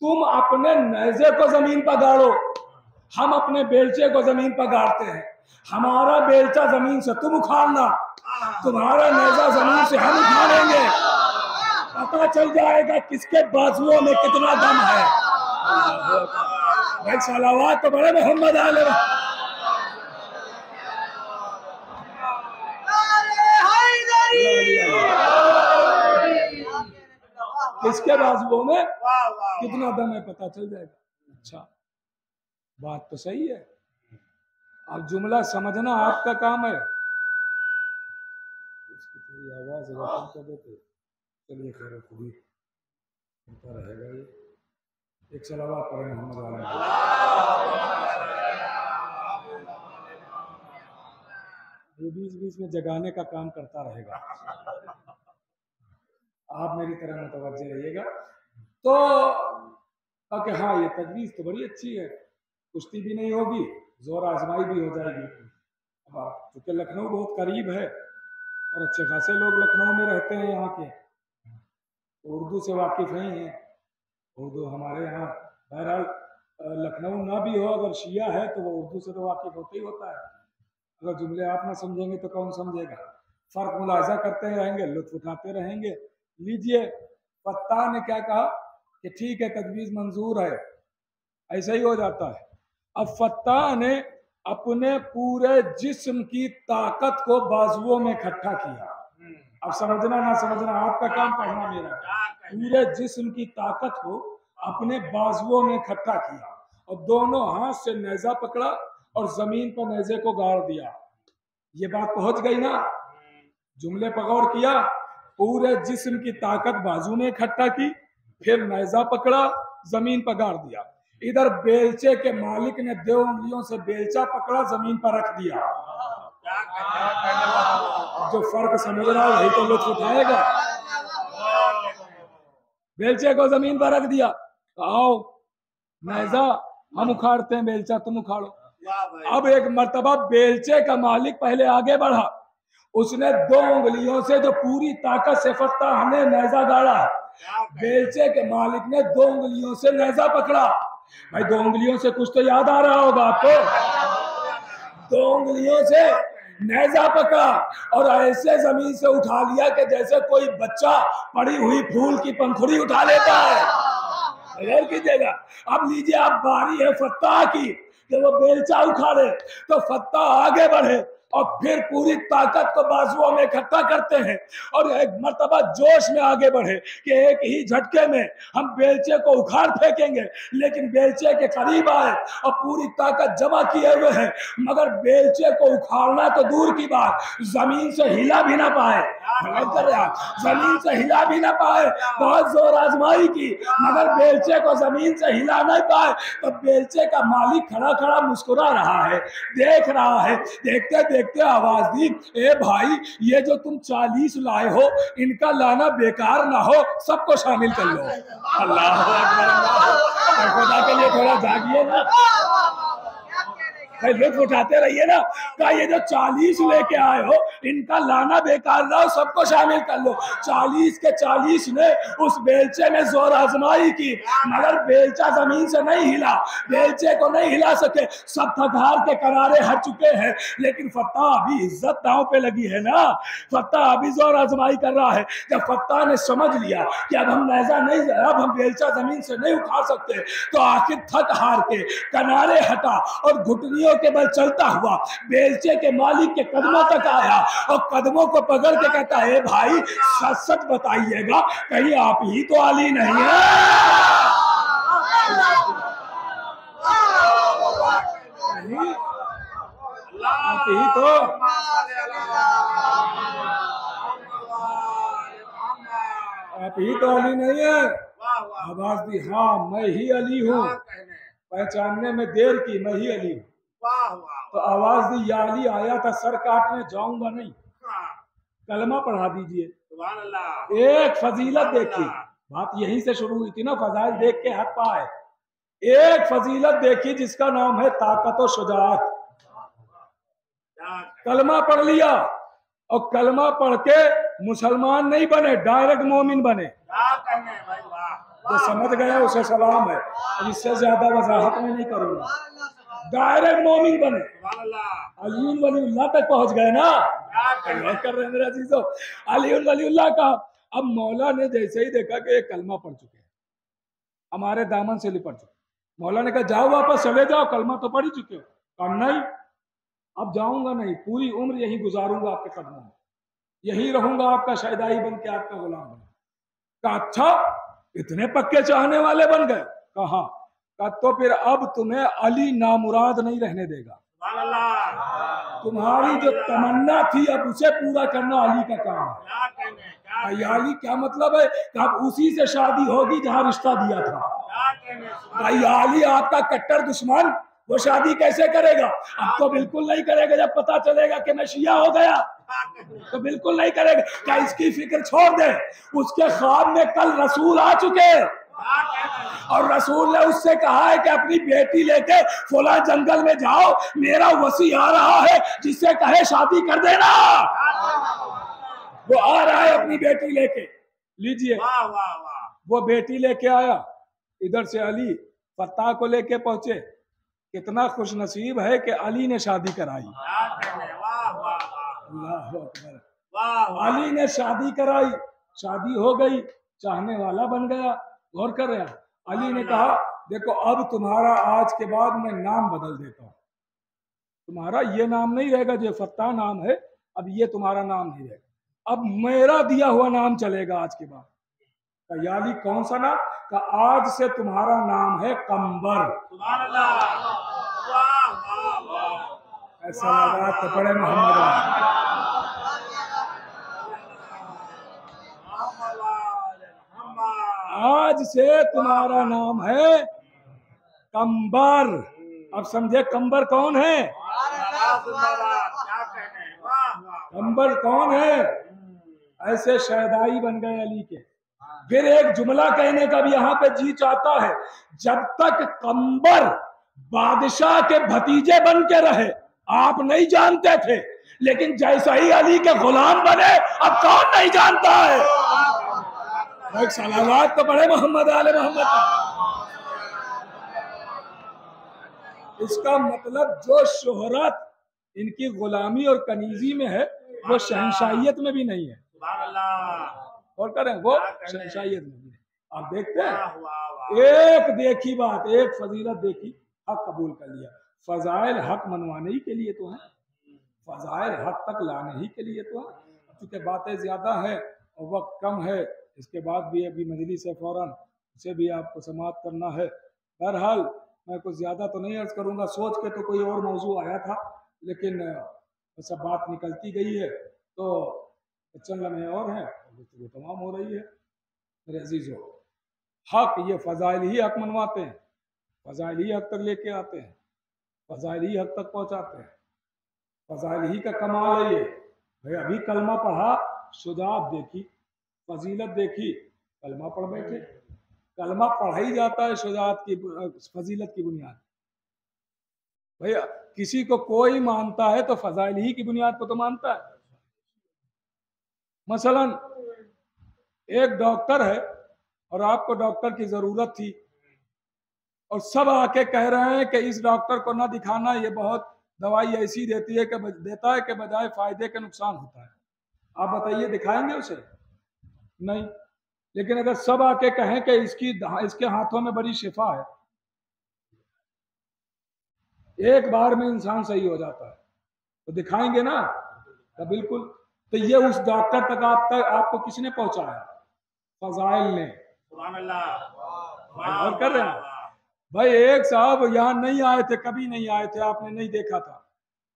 तुम अपने नेजे को जमीन पर गाड़ो, हम अपने बेलचे को जमीन पर गाड़ते हैं। हमारा बेलचा जमीन से तुम उखाड़ना, तुम्हारा नेजा जमीन से हम उखाड़ेंगे। पता चल जाएगा किसके बाजुओं में कितना दम है। भाई सलावत तो बड़े मोहम्मद आले। किसके बाजुओं में कितना दम है पता चल जाएगा। अच्छा बात तो सही है, अब जुमला समझना आपका काम है। इसकी थोड़ी आवाज कम कर देते, चलिए खैर खुद ही होता रहेगा। ये एक सलावत पढ़े मोहम्मद वाला। ये बीच में जगाने का काम करता रहेगा, आप मेरी तरह मुतवज्जे रहिएगा। तो कि हाँ ये तजवीज़ तो बड़ी अच्छी है, कुश्ती भी नहीं होगी, जोर आजमाई भी हो जाएगी। क्योंकि लखनऊ बहुत करीब है और अच्छे खासे लोग लखनऊ में रहते हैं, यहाँ के उर्दू से वाकिफ़ नहीं हैं। उर्दू हमारे यहाँ बहरहाल लखनऊ ना भी हो, अगर शिया है तो वो उर्दू से तो वाकिफ़ होता ही होता है। अगर जुमले आप ना समझेंगे तो कौन समझेगा। फ़र्क मुलाजा करते रहेंगे, लुत्फ़ उठाते रहेंगे। लीजिए फत्ता ने क्या कहा कि ठीक है तजवीज़ मंजूर है, ऐसा ही हो जाता है। अब फत्ता ने अपने पूरे जिस्म की ताकत को बाजुओं में इकट्ठा किया। अब समझना ना समझना आपका काम, पढ़ना मेरा। पूरे जिस्म की ताकत को अपने बाजुओं में इकट्ठा किया और दोनों हाथ से नेजा पकड़ा और जमीन पर नेजे को गाड़ दिया। ये बात पहुंच गई ना, जुमले पर गौर किया। पूरे जिस्म की ताकत बाजू में इकट्ठा की, फिर नेजा पकड़ा, जमीन पर गाड़ दिया। इधर बेलचे के मालिक ने 2 उंगलियों से बेलचा पकड़ा, जमीन पर रख दिया। जो फर्क समझ रहा है वही तो लुत्फ उठाएगा। बेलचे को जमीन पर रख दिया, आओ नेजा हम उखाड़ते हैं, बेलचा तुम उखाड़ो। अब एक मर्तबा बेलचे का मालिक पहले आगे बढ़ा, उसने 2 उंगलियों से जो पूरी ताकत से फत्ता ने नेजा गाड़ा, बेलचे के मालिक ने 2 उंगलियों से नेजा पकड़ा। भाई 2 उंगलियों से कुछ तो याद आ रहा होगा आपको। 2 उंगलियों से नेजा पकड़ा और ऐसे जमीन से उठा लिया कि जैसे कोई बच्चा पड़ी हुई फूल की पंखुड़ी उठा लेता है। गौर कीजिएगा। अब लीजिए आप बारी है फत्ता की, जब वो बेलचा उखाड़े तो फत्ता आगे बढ़े और फिर पूरी ताकत को बाजुओं में इकट्ठा करते हैं और एक मर्तबा जोश में आगे बढ़े कि एक ही झटके में हम बेलचे को उखाड़ फेंकेंगे। लेकिन बेलचे के करीब आए और पूरी ताकत जमा किए हुए हैं, मगर बेलचे को उखाड़ना तो दूर की बात, जमीन से हिला भी ना पाए। जमीन से हिला भी ना पाए, बहुत जोर आजमाई की, मगर बेलचे को जमीन से हिला नहीं पाए। तो बेलचे का मालिक खड़ा खड़ा मुस्कुरा रहा है, देख रहा है। देखते देखते आवाज दी, ए भाई ये जो तुम 40 लाए हो इनका लाना बेकार ना हो, सबको शामिल कर लो। अल्लाह अकबर। खुदा के लिए थोड़ा जागिए ना, लुत्फ उठाते रहिए ना। क्या ये जो 40 लेके आए हो इनका लाना बेकार ना हो, सबको शामिल कर लो। 40 के 40 ने उस बेलचे में जोर आजमाई की, मगर बेलचा जमीन से नहीं हिला, बेलचे को नहीं हिला सके। सब थक हार के किनारे हट चुके हैं, लेकिन फत्ता अभी इज्जत दांव पे लगी है ना। फत्ता अभी जोर आजमाई कर रहा है। जब फत्ता ने समझ लिया कि अब हम नेजा नहीं, अब हम बेलचा जमीन से नहीं उठा सकते, तो आखिर थक हार के किनारे हटा और घुटनियों के बल चलता हुआ बेलचे के मालिक के कदमों तक आया और कदमों को पकड़ के कहता है, भाई सच सच बताइएगा कहीं आप ही तो आली नहीं है। नहीं, आप ही तो, आप ही तो अली नहीं है। आवाज दी, हाँ मैं ही अली हूँ। पहचानने में देर की, मैं ही अली हूँ। तो आवाज दी, या अली आया था सर काटने, जाऊंगा नहीं, कलमा पढ़ा दीजिए। एक फजीलत देखी, बात यहीं से शुरू हुई थी ना, फजाइल देख के हक पाए। एक फजीलत देखी जिसका नाम है ताकत और शुजाअत। कलमा पढ़ लिया और कलमा पढ़ के मुसलमान नहीं बने, डायरेक्ट मोमिन बने। जो समझ गया उसे सलाम है, अब इससे ज्यादा वजाहत में नहीं करूंगा। डायरेक्ट मोमिन बने, अली वलीउल्लाह तक पहुंच गए ना। कर रहे हैं मेरे अजीजों, अली वलीउल्लाह का। अब मौला ने जैसे ही देखा कि ये कलमा पढ़ चुके हैं, हमारे दामन से लिपट चुके, मौला ने कहा जाओ वापस चले जाओ, कलमा तो पढ़ ही चुके हो। कहा नहीं, अब जाऊंगा नहीं, पूरी उम्र यही गुजारूंगा आपके कदमों में, यही रहूंगा आपका शहदाई बन के, आपका गुलाम बन। कहा अच्छा, इतने पक्के चाहने वाले बन गए? कहा तो फिर अब तुम्हें अली नामुराद नहीं रहने देगा। तुम्हारी जो तमन्ना थी अब उसे पूरा करना अली का काम है। अली क्या मतलब है? अब उसी से शादी होगी जहां रिश्ता दिया था। अली आपका कट्टर दुश्मन, वो शादी कैसे करेगा? अब तो बिल्कुल नहीं करेगा, जब पता चलेगा कि मैं शिया हो गया तो बिल्कुल नहीं करेगा। क्या इसकी फिक्र छोड़ दे, उसके ख्वाब में कल रसूल आ चुके और रसूल ने उससे कहा है कि अपनी बेटी लेके फुला जंगल में जाओ, मेरा वसी आ रहा है जिससे कहे शादी कर देना। वो आ रहा है अपनी बेटी लेके, लीजिए। वो बेटी लेके आया, इधर से अली फत्ता को लेके पहुंचे। कितना खुश नसीब है कि अली ने शादी कराई। अल्लाह अकबर। अली ने शादी कराई, शादी हो गई, चाहने वाला बन गया। गौर कर रहे हैं, अली ने कहा देखो अब तुम्हारा आज के बाद मैं नाम बदल देता हूँ, तुम्हारा ये नाम नहीं रहेगा जो फत्ता नाम है, अब ये तुम्हारा नाम नहीं रहेगा, अब मेरा दिया हुआ नाम चलेगा आज के बाद। अली कौन सा नाम? का आज से तुम्हारा नाम है कंबर। ऐसा लगा तो पड़े मोहम्मद। आज से तुम्हारा नाम है कंबर। अब समझे कंबर कौन है? कंबर कौन है? ऐसे शहदाई बन गए अली के। फिर एक जुमला कहने का भी यहाँ पे जी चाहता है, जब तक कंबर बादशाह के भतीजे बन के रहे आप नहीं जानते थे, लेकिन जैसा ही अली के गुलाम बने अब कौन नहीं जानता है। एक सलावत तो पढ़े मोहम्मद आले मोहम्मद। इसका मतलब जो शोहरत इनकी गुलामी और कनीजी में है वो शहनशाहियत में भी नहीं है। और करें वो शहनशाहियत में भी है। आप देखते हैं, एक देखी बात, एक फजीलत देखी, हक कबूल कर लिया। फजाइल हक मनवाने ही के लिए तो है, फजाइल हक तक लाने ही के लिए तो है। क्योंकि बातें ज्यादा है और वक्त कम है, इसके बाद भी अभी मजलिस है फौरन, उसे भी आपको समाप्त करना है। बहरहाल मैं कुछ ज्यादा तो नहीं अर्ज करूंगा, सोच के तो कोई और मौजू आया था लेकिन सब बात निकलती गई है तो चल लम्हे और हैं, वो तमाम हो रही है। मेरे अजीजों, हक ये फजाइल ही हक मनवाते हैं, फजाइल ही हक तक लेके आते हैं, फजाइल ही हक तक पहुंचाते हैं, फजाइल ही का कमाल है ये। भाई अभी कलमा पढ़ा, शुजाअत देखी, फजीलत देखी, कलमा पढ़ बैठे। कलमा पढ़ा ही जाता है शुजाअत की, फजीलत की बुनियाद। भैया किसी को कोई मानता है तो फजाइल ही की बुनियाद पर तो मानता है। मसलन एक डॉक्टर है और आपको डॉक्टर की जरूरत थी और सब आके कह रहे हैं कि इस डॉक्टर को ना दिखाना, ये बहुत दवाई ऐसी देती है कि देता है कि बजाय फायदे के नुकसान होता है। आप बताइए दिखाएंगे उसे? नहीं। लेकिन अगर सब आके कहें कि इसके हाथों में बड़ी शिफा है, एक बार में इंसान सही हो जाता है, तो दिखाएंगे ना? तो बिल्कुल। तो ये उस डॉक्टर तक आपको किसने पहुंचाया? फजाइल ने। और कर रहे हैं भाई एक साहब यहाँ नहीं आए थे, कभी नहीं आए थे, आपने नहीं देखा था।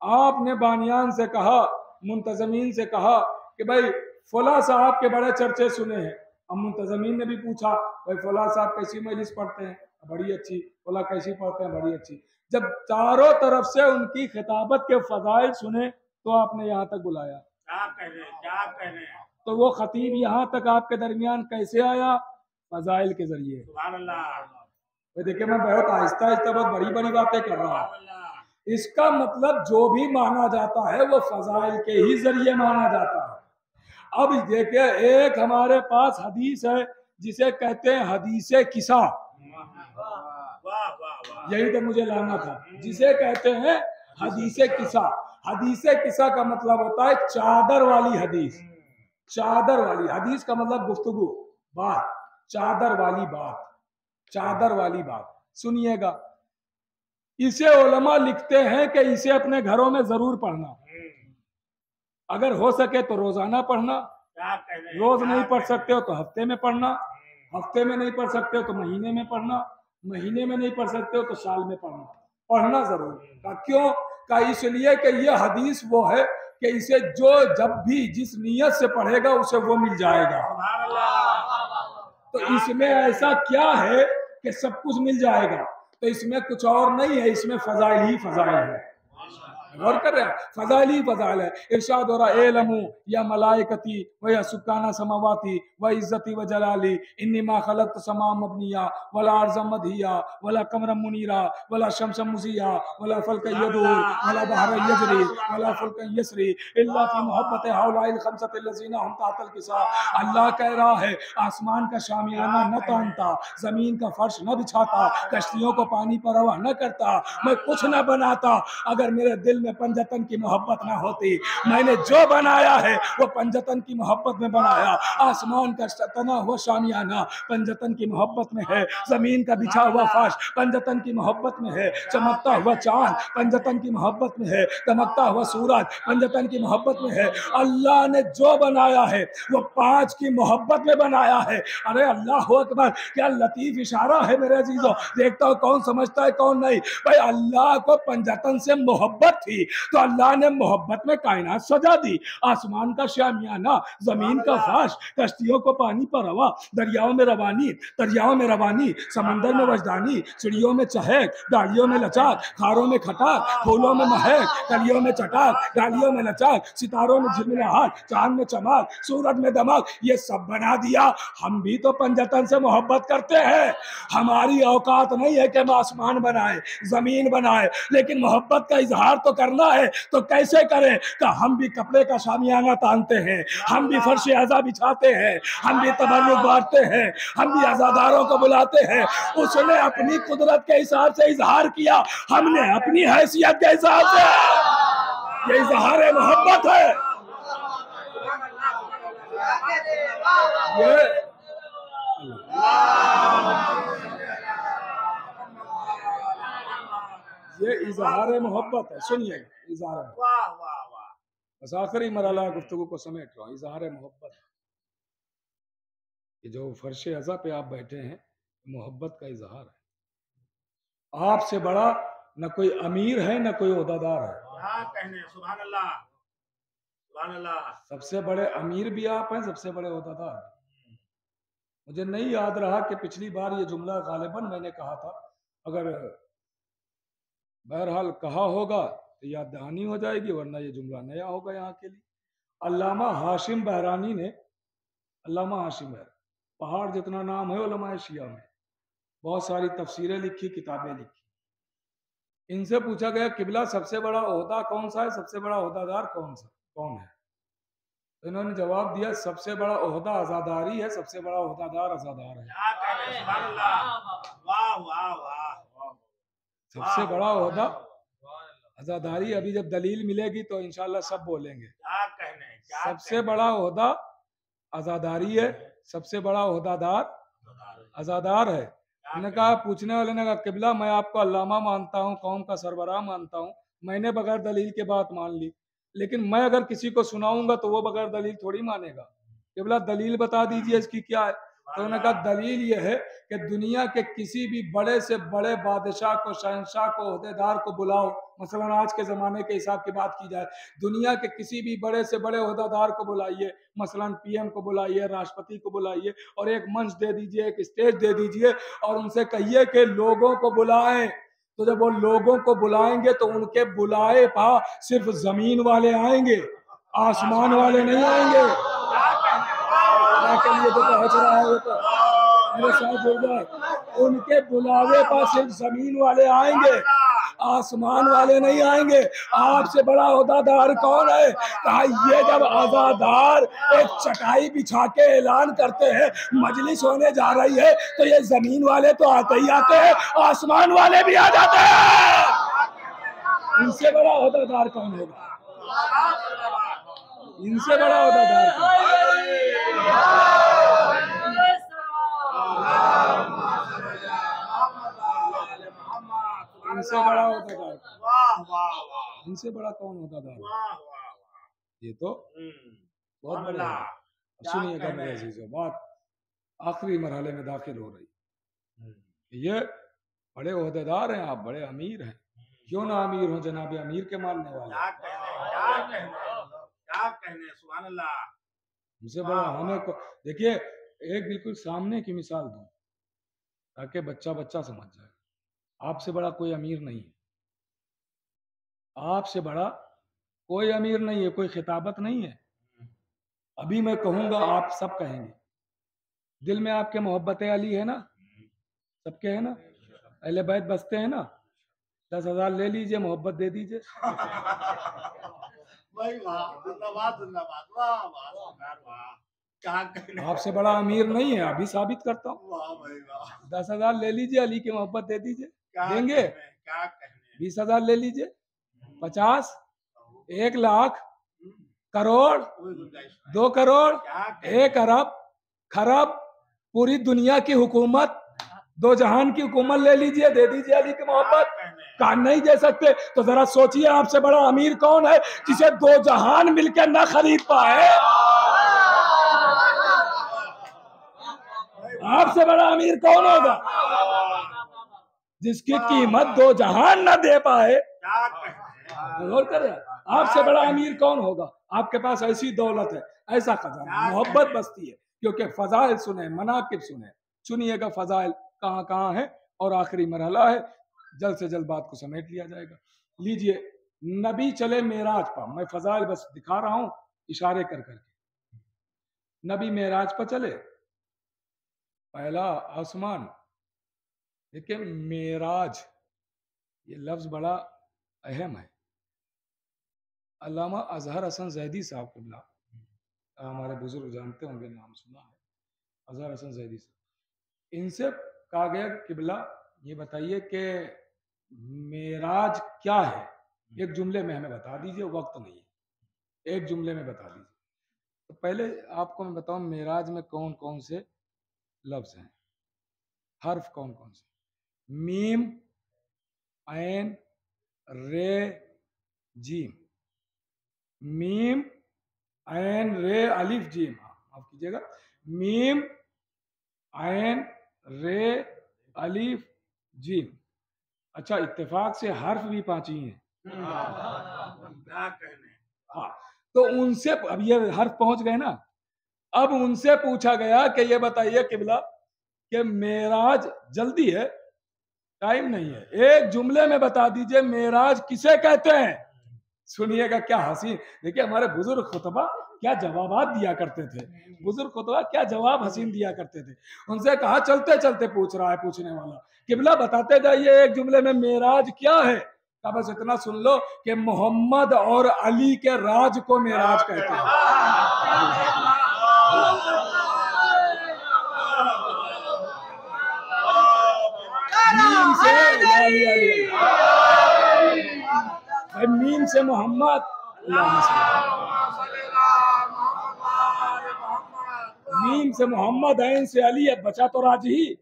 आपने बानियान से कहा, मुंतजमीन से कहा कि भाई फला साहब के बड़े चर्चे सुने हैं। अब मुंतजमीन ने भी पूछा भाई फला साहब कैसी मजलिस पढ़ते हैं, बड़ी अच्छी। फला कैसी पढ़ते हैं, बड़ी अच्छी। जब चारों तरफ से उनकी खिताबत के फजाइल सुने तो आपने यहाँ तक बुलाया। क्या कह रहे हैं, क्या कह रहे हैं? तो वो खतीब यहाँ तक आपके दरमियान कैसे आया? फजाइल के जरिए। सुभान अल्लाह। देखिए मैं बहुत आहिस्ता आहिस्ता बहुत बड़ी बड़ी बातें कर रहा हूँ। इसका मतलब जो भी माना जाता है वो फजाइल के ही जरिए माना जाता है। अब देखिए एक हमारे पास हदीस है जिसे कहते हैं हदीसे किसा। यही तो मुझे लाना था, जिसे कहते हैं हदीसे किसा। हदीसे किसा का मतलब होता है चादर वाली हदीस। चादर वाली हदीस का मतलब गुफ्तगू, बात, चादर वाली बात, चादर वाली बात। सुनिएगा, इसे उलमा लिखते हैं कि इसे अपने घरों में जरूर पढ़ना, अगर हो सके तो रोजाना पढ़ना, रोज नहीं पढ़ सकते हो तो हफ्ते में पढ़ना, हफ्ते में नहीं पढ़ सकते हो तो महीने में पढ़ना, महीने में नहीं पढ़ सकते हो तो साल में पढ़ना, पढ़ना जरूर। का क्यों? का इसलिए कि यह हदीस वो है कि इसे जो जब भी जिस नीयत से पढ़ेगा उसे वो मिल जाएगा। तो इसमें ऐसा क्या है कि सब कुछ मिल जाएगा? तो इसमें कुछ और नहीं है, इसमें फजाइल ही फजाइल है। गौर कर रहे हैं, फजाइल ही फजाइल है। इरशाद हो रहा है एलमू या मलाइकती व या सुकाना समावाती व इज्जती व जलाली इन्नी मा खलक़्तु समा मबनिया वला अर्ज़ मदहिया वला कमर मुनीरा वला शम्स मुज़िया वला फल्क यदूर वला बहर यजरी वला फुल्क यसरी इल्ला फी मोहब्बत हाउलाइल खमसत लज़ीना हम तातल किसा। अल्लाह कह रहा है आसमान का शामियाना न तानता, जमीन का फर्श न बिछाता, कश्तियों को पानी पर रवा न करता, मैं कुछ न बनाता अगर मेरे दिल में पंजतन की मोहब्बत ना होती। मैंने जो बनाया है वो पंजतन की मोहब्बत में बनाया। आसमान का तना हुआ शामियाना पंजतन की मोहब्बत में है, जमीन का बिछा हुआ फर्श पंजतन की मोहब्बत में है, चमकता हुआ चांद पंजतन की मोहब्बत में है, चमकता हुआ सूरज पंजतन की मोहब्बत में है। अल्लाह ने जो बनाया है वो पांच की मोहब्बत में बनाया है। अरे अल्लाह अकबर, क्या लतीफ इशारा है मेरे अजीजों। देखता हूँ कौन समझता है कौन नहीं। भाई अल्लाह को पंजतन से मोहब्बत थी तो अल्लाह ने मोहब्बत में कायनात सजा दी। आसमान का शामियाना, जमीन का फर्श, कश्तियों को पानी पर रवा, दरियाओं में रवानी, दरियाओं में रवानी, समंदर में वजदानी, चिड़ियों में चहक, डालियों में लचक, खारों में खटाक, फूलों में महक, कलियों में चटाक, डालियों में लचक, सितारों में झिलमिलाहट, चांद में चमक, सूरज में दमक, ये सब बना दिया। हम भी तो पंजतन से मोहब्बत करते हैं। हमारी औकात नहीं है कि हम आसमान बनाए, जमीन बनाए, लेकिन मोहब्बत का इजहार तो करना है। तो कैसे करें? कि हम भी कपड़े का शामियाना तानते हैं, हम भी फर्श अज़ा बिछाते हैं, हम भी तबर्रुक बांटते हैं, हम भी अज़ादारों को बुलाते हैं। उसने अपनी कुदरत के हिसाब से इजहार किया, हमने अपनी हैसियत के हिसाब से। ये इजहार मोहब्बत है। ये इजहार मोहब्बत है। सुनिए, इजहार बस आखिरी मरहला गुफ्तगू को समेट रहा हूँ। इजहार मोहब्बत कि जो फर्श अज़ा पे आप बैठे हैं मोहब्बत का इजहार है। आपसे बड़ा न कोई अमीर है न कोई ओहदादार है। सुभान अल्लाह, सुभान अल्लाह। सबसे बड़े अमीर भी आप हैं, सबसे बड़े ओहदादार। मुझे नहीं याद रहा कि पिछली बार ये जुमला गालिबन मैंने कहा था, अगर बहरहाल कहा होगा तो याद दहानी हो जाएगी, वरना ये जुमला नया होगा यहाँ के लिए। अल्लामा हाशिम बहरानी ने, अल्लामा हाशिम बहरानी, पहाड़ जितना नाम है उलमाए शिया में, बहुत सारी तफसीरें लिखी, किताबें लिखी। इनसे पूछा गया किबला सबसे बड़ा ओहदा कौन सा है, सबसे बड़ा ओहदादार कौन है? तो इन्होंने जवाब दिया सबसे बड़ा ओहदा आजादारी है, सबसे बड़ा ओहदादार आजादार है। सबसे बड़ा ओहदा आजादारी। अभी जब दलील मिलेगी तो इंशाल्लाह सब बोलेंगे। सबसे बड़ा ओहदा आजादारी है, सबसे बड़ा ओहदादार आजादार है। उन्होंने कहा, पूछने वाले ने कहा किबला मैं आपको अल्लामा मानता हूँ, कौम का सरबराह मानता हूँ, मैंने बगैर दलील के बात मान ली, लेकिन मैं अगर किसी को सुनाऊंगा तो वो बगैर दलील थोड़ी मानेगा। किबला दलील बता दीजिए इसकी क्या है। तो उन्होंने कहा दलील ये है कि दुनिया के किसी भी बड़े से बड़े बादशाह को, शहंशाह को, ओहदेदार को बुलाओ, मसलन आज के ज़माने के हिसाब की बात की जाए, दुनिया के किसी भी बड़े से बड़े ओहदेदार को बुलाइए, मसलन पीएम को बुलाइए, राष्ट्रपति को बुलाइए और एक मंच दे दीजिए, एक स्टेज दे दीजिए और उनसे कहिए कि लोगों को बुलाएं। तो जब वो लोगों को बुलाएंगे तो उनके बुलाए पा सिर्फ जमीन वाले आएंगे, आसमान वाले नहीं आएंगे। क्या लिए तो पहुंच रहा है वो तो मेरे साथ जुड़ जाए। उनके बुलावे पर सिर्फ जमीन वाले आएंगे, आसमान वाले नहीं आएंगे। आपसे बड़ा ओहदादार कौन है? कहा ये जब आजादार एक चटाई बिछा के ऐलान करते हैं मजलिस होने जा रही है तो ये जमीन वाले तो आते ही आते हैं, आसमान वाले भी आ जाते हैं। इनसे बड़ा ओहदादार कौन होगा? इनसे बड़ा ओहदादार कौन? इनसे बड़ा ओहदादार, इनसे बड़ा कौन ओहदादार? ये तो बहुत बड़ा है। सुनिएगा मेरे अजीजों, बात आखिरी मरहले में दाखिल हो रही। ये बड़े ओहदेदार हैं, आप बड़े अमीर हैं, क्यों ना अमीर हो जनाब, अमीर के मानने वाले। हमसे बड़ा हमें देखिए, एक बिल्कुल सामने की मिसाल दूं ताकि बच्चा बच्चा समझ जाए। आपसे बड़ा कोई अमीर नहीं है, आपसे बड़ा कोई अमीर नहीं है, कोई खिताबत नहीं है। अभी मैं कहूंगा आप सब कहेंगे। दिल में आपके मोहब्बत अली है ना? सबके है ना? अहले बैत बसते हैं ना? 10,000 ले लीजिए, मोहब्बत दे दीजिए। आपसे बड़ा अमीर नहीं है, अभी साबित करता हूँ। 10,000 ले लीजिए, अली की मोहब्बत दे दीजिए। देंगे? 20,000 ले लीजिए, 50, 1 लाख, करोड़, 2 करोड़, 1 अरब, खरब, पूरी दुनिया की हुकूमत, 2 जहान की हुकूमत ले लीजिए, दे दीजिए अली की मोहब्बत। कहा नहीं दे सकते तो जरा सोचिए आपसे बड़ा अमीर कौन है जिसे 2 जहान मिलकर ना खरीद पाए? आपसे बड़ा अमीर कौन होगा जिसकी कीमत 2 जहान ना दे पाए? आपसे बड़ा अमीर कौन होगा? आपके पास ऐसी दौलत है, ऐसा खजाना, मोहब्बत बसती है। क्योंकि फजाइल सुने, मनाकिब सुने, सुनिएगा फजाइल कहाँ कहाँ है और आखिरी मरहला है, जल्द से जल्द बात को समेट लिया जाएगा। लीजिए, नबी चले मेराज पर, मैं फजाइल बस दिखा रहा हूं इशारे कर करके। नबी मेराज पर चले, पहला आसमान। देखिए मेराज ये लफ्ज बड़ा अहम है। अल्लामा अजहर हसन जैदी साहब क़िबला, हमारे बुजुर्ग जानते होंगे, नाम सुना है, अजहर हसन जैदी साहब। इनसे कहा गया क़िबला ये बताइए कि मेराज क्या है, एक जुमले में हमें बता दीजिए, वक्त नहीं है, एक जुमले में बता दीजिए। तो पहले आपको मैं बताऊं मेराज में कौन कौन से लफ्ज हैं, हर्फ कौन कौन से? मीम, ऐन, रे, जीम। मीम, ऐन, रे, अलिफ, जीम। माफ कीजिएगा, मीम, ऐन, रे, अलिफ, जीम। अच्छा, इत्तेफाक से हर्फ भी 5 ही हैं। हाँ, तो उनसे अब ये हर्फ पहुंच गए ना, अब उनसे पूछा गया कि ये बताइए क़िबला कि मेराज जल्दी है, टाइम नहीं है, एक जुमले में बता दीजिए मेराज किसे कहते हैं? सुनिएगा क्या हसीन। देखिए हमारे बुजुर्ग खुतबा क्या जवाबात दिया करते थे, बुजुर्ग खुतबा क्या जवाब हसीन दिया करते थे। उनसे कहा चलते चलते पूछ रहा है पूछने वाला, क़िबला बताते जाइए एक जुमले में मेराज क्या है? का बस इतना सुन लो कि मोहम्मद और अली के राज को मेराज कहते हैं। मीम से मोहम्मद, मीम से मोहम्मद, ऐन से अली, अब बचा तो राज ही।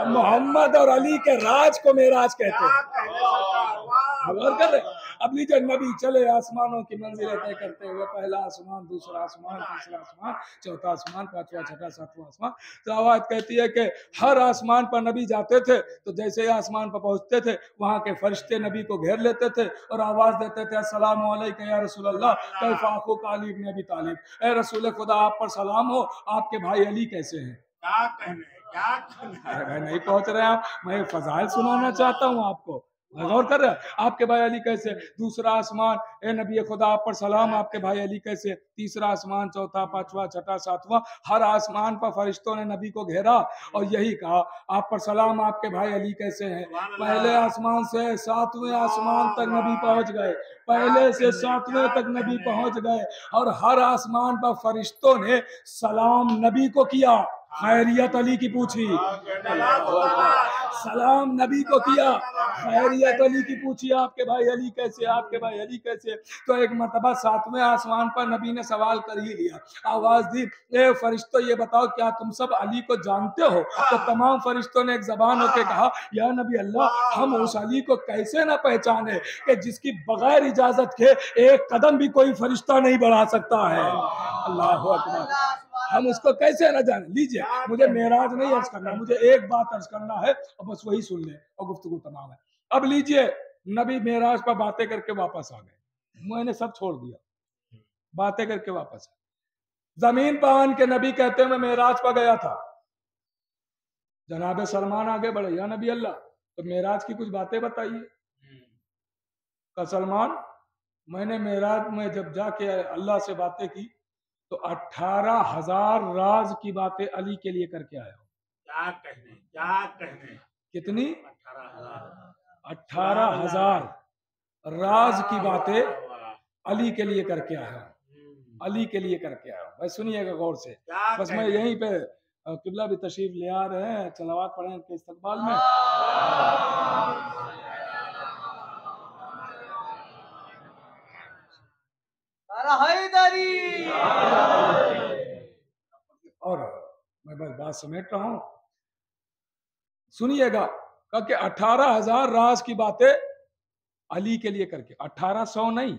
मोहम्मद और अली के राज को मेराज कहते हैं। गौर कर रहे, अब लीजिए नबी चले आसमानों की मंजिलें तय करते हुए, पहला आसमान, दूसरा आसमान, तीसरा आसमान, चौथा आसमान, पांचवा, छठा, सातवां आसमान। तो आवाज कहती है कि हर आसमान पर नबी जाते थे तो जैसे ही आसमान पर पहुंचते थे वहां के फरिश्ते नबी को घेर लेते थे और आवाज देते थे, अस्सलामु अलैका या रसूल अल्लाह, कैफ आखुक अली इब्न अबी तालिब, ए रसूल खुदा आप पर सलाम हो, आपके भाई अली कैसे हैं? क्या कहने, क्या कहने। अरे नहीं पहुंच रहे आप, मैं फजाइल सुनाना चाहता हूँ आपको, गौर कर रहे हैं? आपके भाई अली कैसे? दूसरा आसमान, ए नबी खुदा आप पर सलाम, आपके भाई अली कैसे? तीसरा आसमान, चौथा, पांचवा, छठा, सातवां, हर आसमान पर फरिश्तों ने नबी को घेरा और यही कहा, आप पर सलाम, आपके भाई अली कैसे हैं? पहले आसमान से सातवें आसमान तक नबी पहुंच गए, पहले से सातवें तक नबी पहुंच गए और हर आसमान पर फरिश्तों ने सलाम नबी को किया, खैरियत अली की पूछी, सलाम नबी को किया, खैरियत अली की पूछी, आपके भाई अली कैसे, आपके भाई अली कैसे? तो एक मर्तबा सातवें आसमान पर नबी ने सवाल कर ही लिया, आवाज दी, ए फरिश्तों ये बताओ क्या तुम सब अली को जानते हो? तो तमाम फरिश्तों ने एक जबान होकर कहा, या नबी अल्लाह, हम उस अली को कैसे ना पहचाने कि जिसकी बगैर इजाजत के एक कदम भी कोई फरिश्ता नहीं बढ़ा सकता है। अल्लाह अकबर, हम उसको कैसे न जाने। लीजिए, मुझे मेराज नहीं अर्ज करना, मुझे एक बात अर्ज करना है और बस वही सुन ले और गुफ्तगू तमाम है। अब लीजिए, नबी मेराज पर बातें करके वापस आ गए, मैंने सब छोड़ दिया, बातें करके वापस आए। जमीन पर आन के नबी कहते हैं मैं मेराज पर गया था। जनाब सलमान आगे बढ़े, या नबी अल्लाह, तो मेराज की कुछ बातें बताइए। का सलमान, मैंने मेराज में जब जाके अल्लाह से बातें की तो 18,000 राज की बातें अली के लिए करके आया हूं। क्या कहने, क्या कहने। कितनी? 18,000 18,000 राज की बातें अली के लिए करके आया हूं, अली के लिए करके आया हूं। भाई सुनिएगा गौर से, बस मैं यहीं पे किबला भी तशरीफ ले आ रहे हैं, सलावत पढ़े उनके इस्तकबाल में। और मैं बस बात समेट रहा हूं, सुनिएगा, कि 18,000 राज की बातें अली के लिए करके, 1800 नहीं,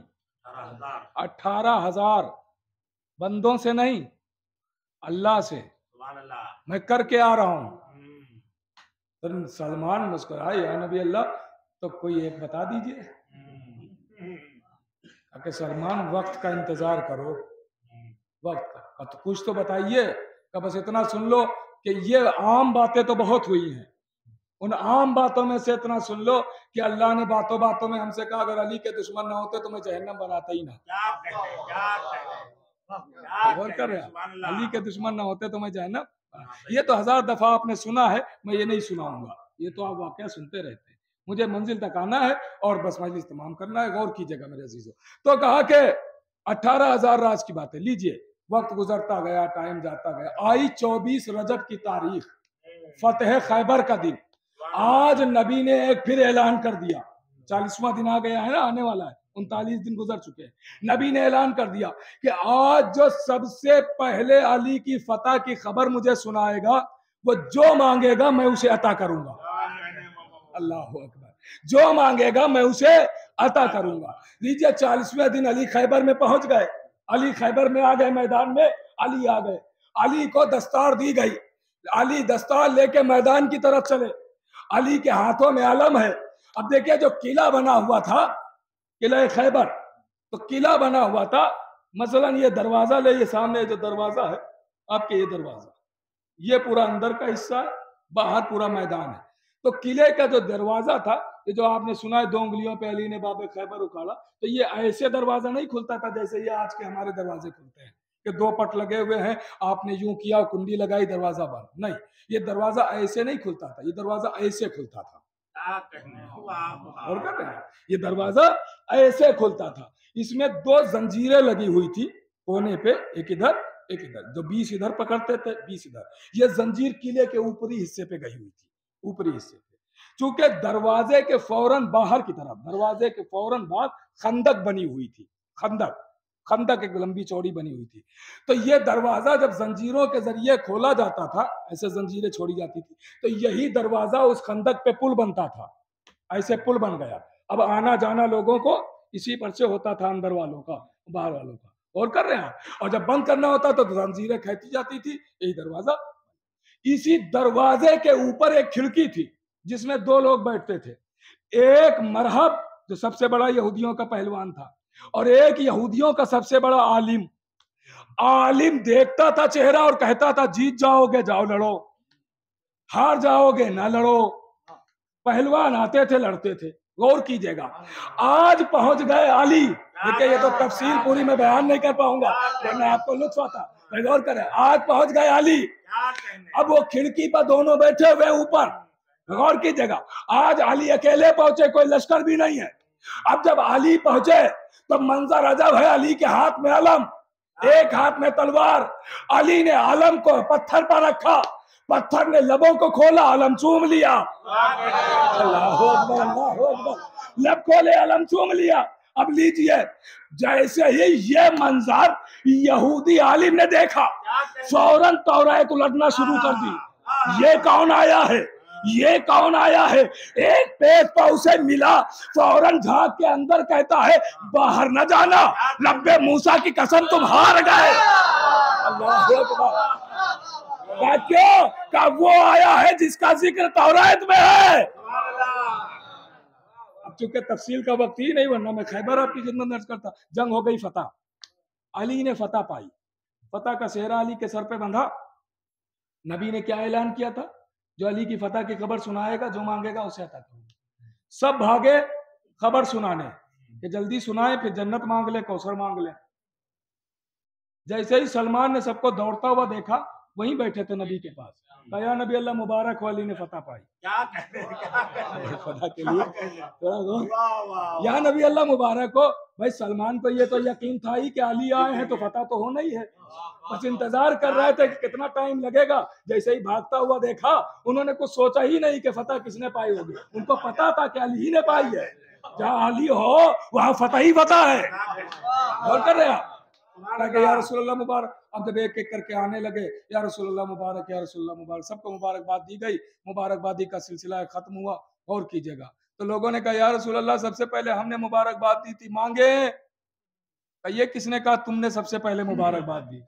18,000 बंदों से नहीं, अल्लाह से मैं करके आ रहा हूं। तो सलमान मुस्कुराए, या नबी अल्लाह, तो कोई एक बता दीजिए। कि सलमान वक्त का इंतजार करो, वक्त का, तो कुछ तो बताइए। कि बस इतना सुन लो कि ये आम बातें तो बहुत हुई हैं, उन आम बातों में से इतना सुन लो कि अल्लाह ने बातों बातों में हमसे कहा अगर अली के दुश्मन ना होते तो मैं जहन्नम बनाता ही ना। गौर कर रहे हैं, अली के दुश्मन ना होते तो मैं जहन्नम। ये तो 1000 दफा आपने सुना है, मैं ये नहीं सुनाऊंगा, ये तो आप वाकया सुनते रहते हैं। मुझे मंजिल तक आना है और बस मजलिस तमाम करना है। गौर कीजिएगा मेरे अजीजों। तो कहा कि 18,000 राज की बातें। लीजिए, वक्त गुजरता गया, टाइम जाता गया, आई 24 रजब की तारीख, फतेह खैबर का दिन। आज नबी ने एक फिर ऐलान कर दिया, 40वां दिन आ गया है ना, आने वाला है, 39 दिन गुजर चुके हैं। नबी ने ऐलान कर दिया कि आज जो सबसे पहले अली की फतह की खबर मुझे सुनाएगा, वो जो मांगेगा मैं उसे अता करूंगा। अल्लाह अकबर, जो मांगेगा मैं उसे अता करूंगा। लीजिए, 40वें दिन अली खैबर में पहुंच गए, अली खैबर में आ गए, मैदान में अली आ गए। अली को दस्तार दी गई, अली दस्तार लेके मैदान की तरफ चले, अली के हाथों में अलम है। अब देखिए, जो किला बना हुआ था, किला खैबर, तो किला बना हुआ था, मसलन ये दरवाजा ले, ये सामने जो दरवाजा है आपके, ये दरवाजा, ये पूरा अंदर का हिस्सा है, बाहर पूरा मैदान है। तो किले का जो दरवाजा था, ये जो आपने सुना है 2 उंगलियों पे अली ने बाबे खैबर उखाड़ा, तो ये ऐसे दरवाजा नहीं खुलता था जैसे ये आज के हमारे दरवाजे खुलते हैं कि 2 पट लगे हुए हैं, आपने यूं किया, कुंडी लगाई, दरवाजा बंद। नहीं, ये दरवाजा ऐसे नहीं खुलता था, ये दरवाजा ऐसे खुलता था। और कर रहे हैं, ये दरवाजा ऐसे खुलता था। इसमें 2 जंजीरें लगी हुई थी कोने पे, एक इधर एक इधर, जो 20 इधर पकड़ते थे, 20 इधर। ये जंजीर किले के ऊपरी हिस्से पे गई हुई थी, ऊपरी हिस्से पे। चूंकि दरवाजे के फौरन बाहर की तरफ, दरवाजे के फौरन बाहर खंदक बनी हुई थी, खंदक, खंदक एक लंबी चौड़ी बनी हुई थी। तो ये दरवाजा जब जंजीरों के जरिए खोला जाता था, ऐसे जंजीरें छोड़ी जाती थी, तो यही दरवाजा उस खंदक पे पुल बनता था, ऐसे पुल बन गया। अब आना जाना लोगों को इसी पर से होता था अंदर वालों का, बाहर वालों का, और कर रहे हैं। और जब बंद करना होता तो जंजीरें खींची जाती थी, यही दरवाजा। इसी दरवाजे के ऊपर एक खिड़की थी जिसमें 2 लोग बैठते थे, एक मरहब जो सबसे बड़ा यहूदियों का पहलवान था, और एक यहूदियों का सबसे बड़ा आलिम। आलिम देखता था चेहरा और कहता था जीत जाओगे जाओ लड़ो, हार जाओगे ना लड़ो। पहलवान आते थे, लड़ते थे। गौर कीजिएगा, आज पहुंच गए अली। देखिए ये तो तफसील पूरी मैं बयान नहीं कर पाऊंगा वरना आपको लुत्फ आता। गौर करें, आज पहुंच गए अली। अब वो खिड़की पर दोनों बैठे हुए ऊपर। गौर कीजिएगा, आज अली अकेले पहुंचे, कोई लश्कर भी नहीं है। अब जब अली पहुंचे तो मंजर अजब है, अली के हाथ में अलम, एक हाथ में तलवार। अली ने अलम को पत्थर पर रखा, पत्थर ने लबों को खोला, अलम चूम लिया। अल्लाहू अकबर, अल्लाहू अकबर। लब खोले, अलम चूम लिया। अब लीजिए, जैसे ही ये मंजर यहूदी आलिम ने देखा, फौरन तौरात उलटना शुरू कर दी। ये कौन आया है, ये कौन आया है? एक पेज पर उसे मिला, फौरन झांक के अंदर कहता है बाहर न जाना, रब्बे मूसा की कसम तुम हार गए। अल्लाह अकबर। क्यों? का वो आया है जिसका जिक्र तौरात में है। अब चूंकि तफसील का वक्त ही नहीं, वरना मैं खैबर आपकी खिदमत में अर्ज करता। जंग हो गई फतह, अली ने फतह पाई, फतह का सेहरा अली के सर पे बंधा। नबी ने क्या ऐलान किया था? जो अली की फतह की खबर सुनाएगा, जो मांगेगा उसे अता करूंगा। सब भागे खबर सुनाने कि जल्दी सुनाए, फिर जन्नत मांग ले, कौसर मांग ले। जैसे ही सलमान ने सबको दौड़ता हुआ देखा, वहीं बैठे थे नबी के पास, कहा नबी अल्लाह मुबारक हो, अली ने फतह पाई। क्या फतह के लिए या नबी अल्लाह मुबारक हो। भाई सलमान को ये तो यकीन था ही कि अली आए हैं तो फतह तो होना ही है, बस इंतजार कर रहे थे कि कितना टाइम लगेगा। जैसे ही भागता हुआ देखा, उन्होंने कुछ सोचा ही नहीं कि फतह किसने पाई होगी, उनको पता था कि अली ही ने पाई है। जहाँ अली हो वहां फतह ही फतह है। और कर रहे हैं या रसूलुल्लाह मुबारक। अब जब एक एक करके आने लगे, या रसूलुल्लाह मुबारक, या रसूलुल्लाह मुबारक, सबको मुबारकबाद दी गई। मुबारकबादी का सिलसिला खत्म हुआ। और कीजिएगा, तो लोगों ने कहा या रसूलुल्लाह सबसे पहले हमने मुबारकबाद दी थी, मांगे। ये किसने कहा तुमने सबसे पहले मुबारकबाद दी?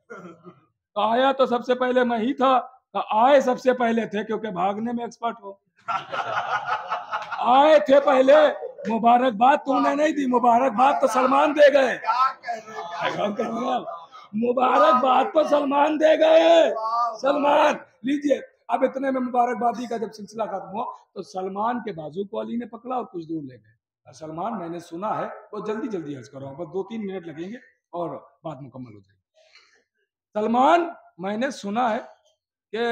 तो आया तो सबसे पहले मैं ही था। आए सबसे पहले थे क्योंकि भागने में एक्सपर्ट हो। आए थे पहले, मुबारकबाद तुमने नहीं दी, मुबारकबाद तो सलमान दे गए। मुबारकबाद तो सलमान दे गए। सलमान लीजिए। अब इतने में मुबारकबादी का जब सिलसिला खत्म हुआ तो सलमान के बाजू को अली ने पकड़ा और कुछ दूर ले गए। सलमान मैंने सुना है, वो जल्दी जल्दी अर्ज करो, बस 2-3 मिनट लगेंगे और बात मुकम्मल हो जाएगी। सलमान, मैंने सुना है कि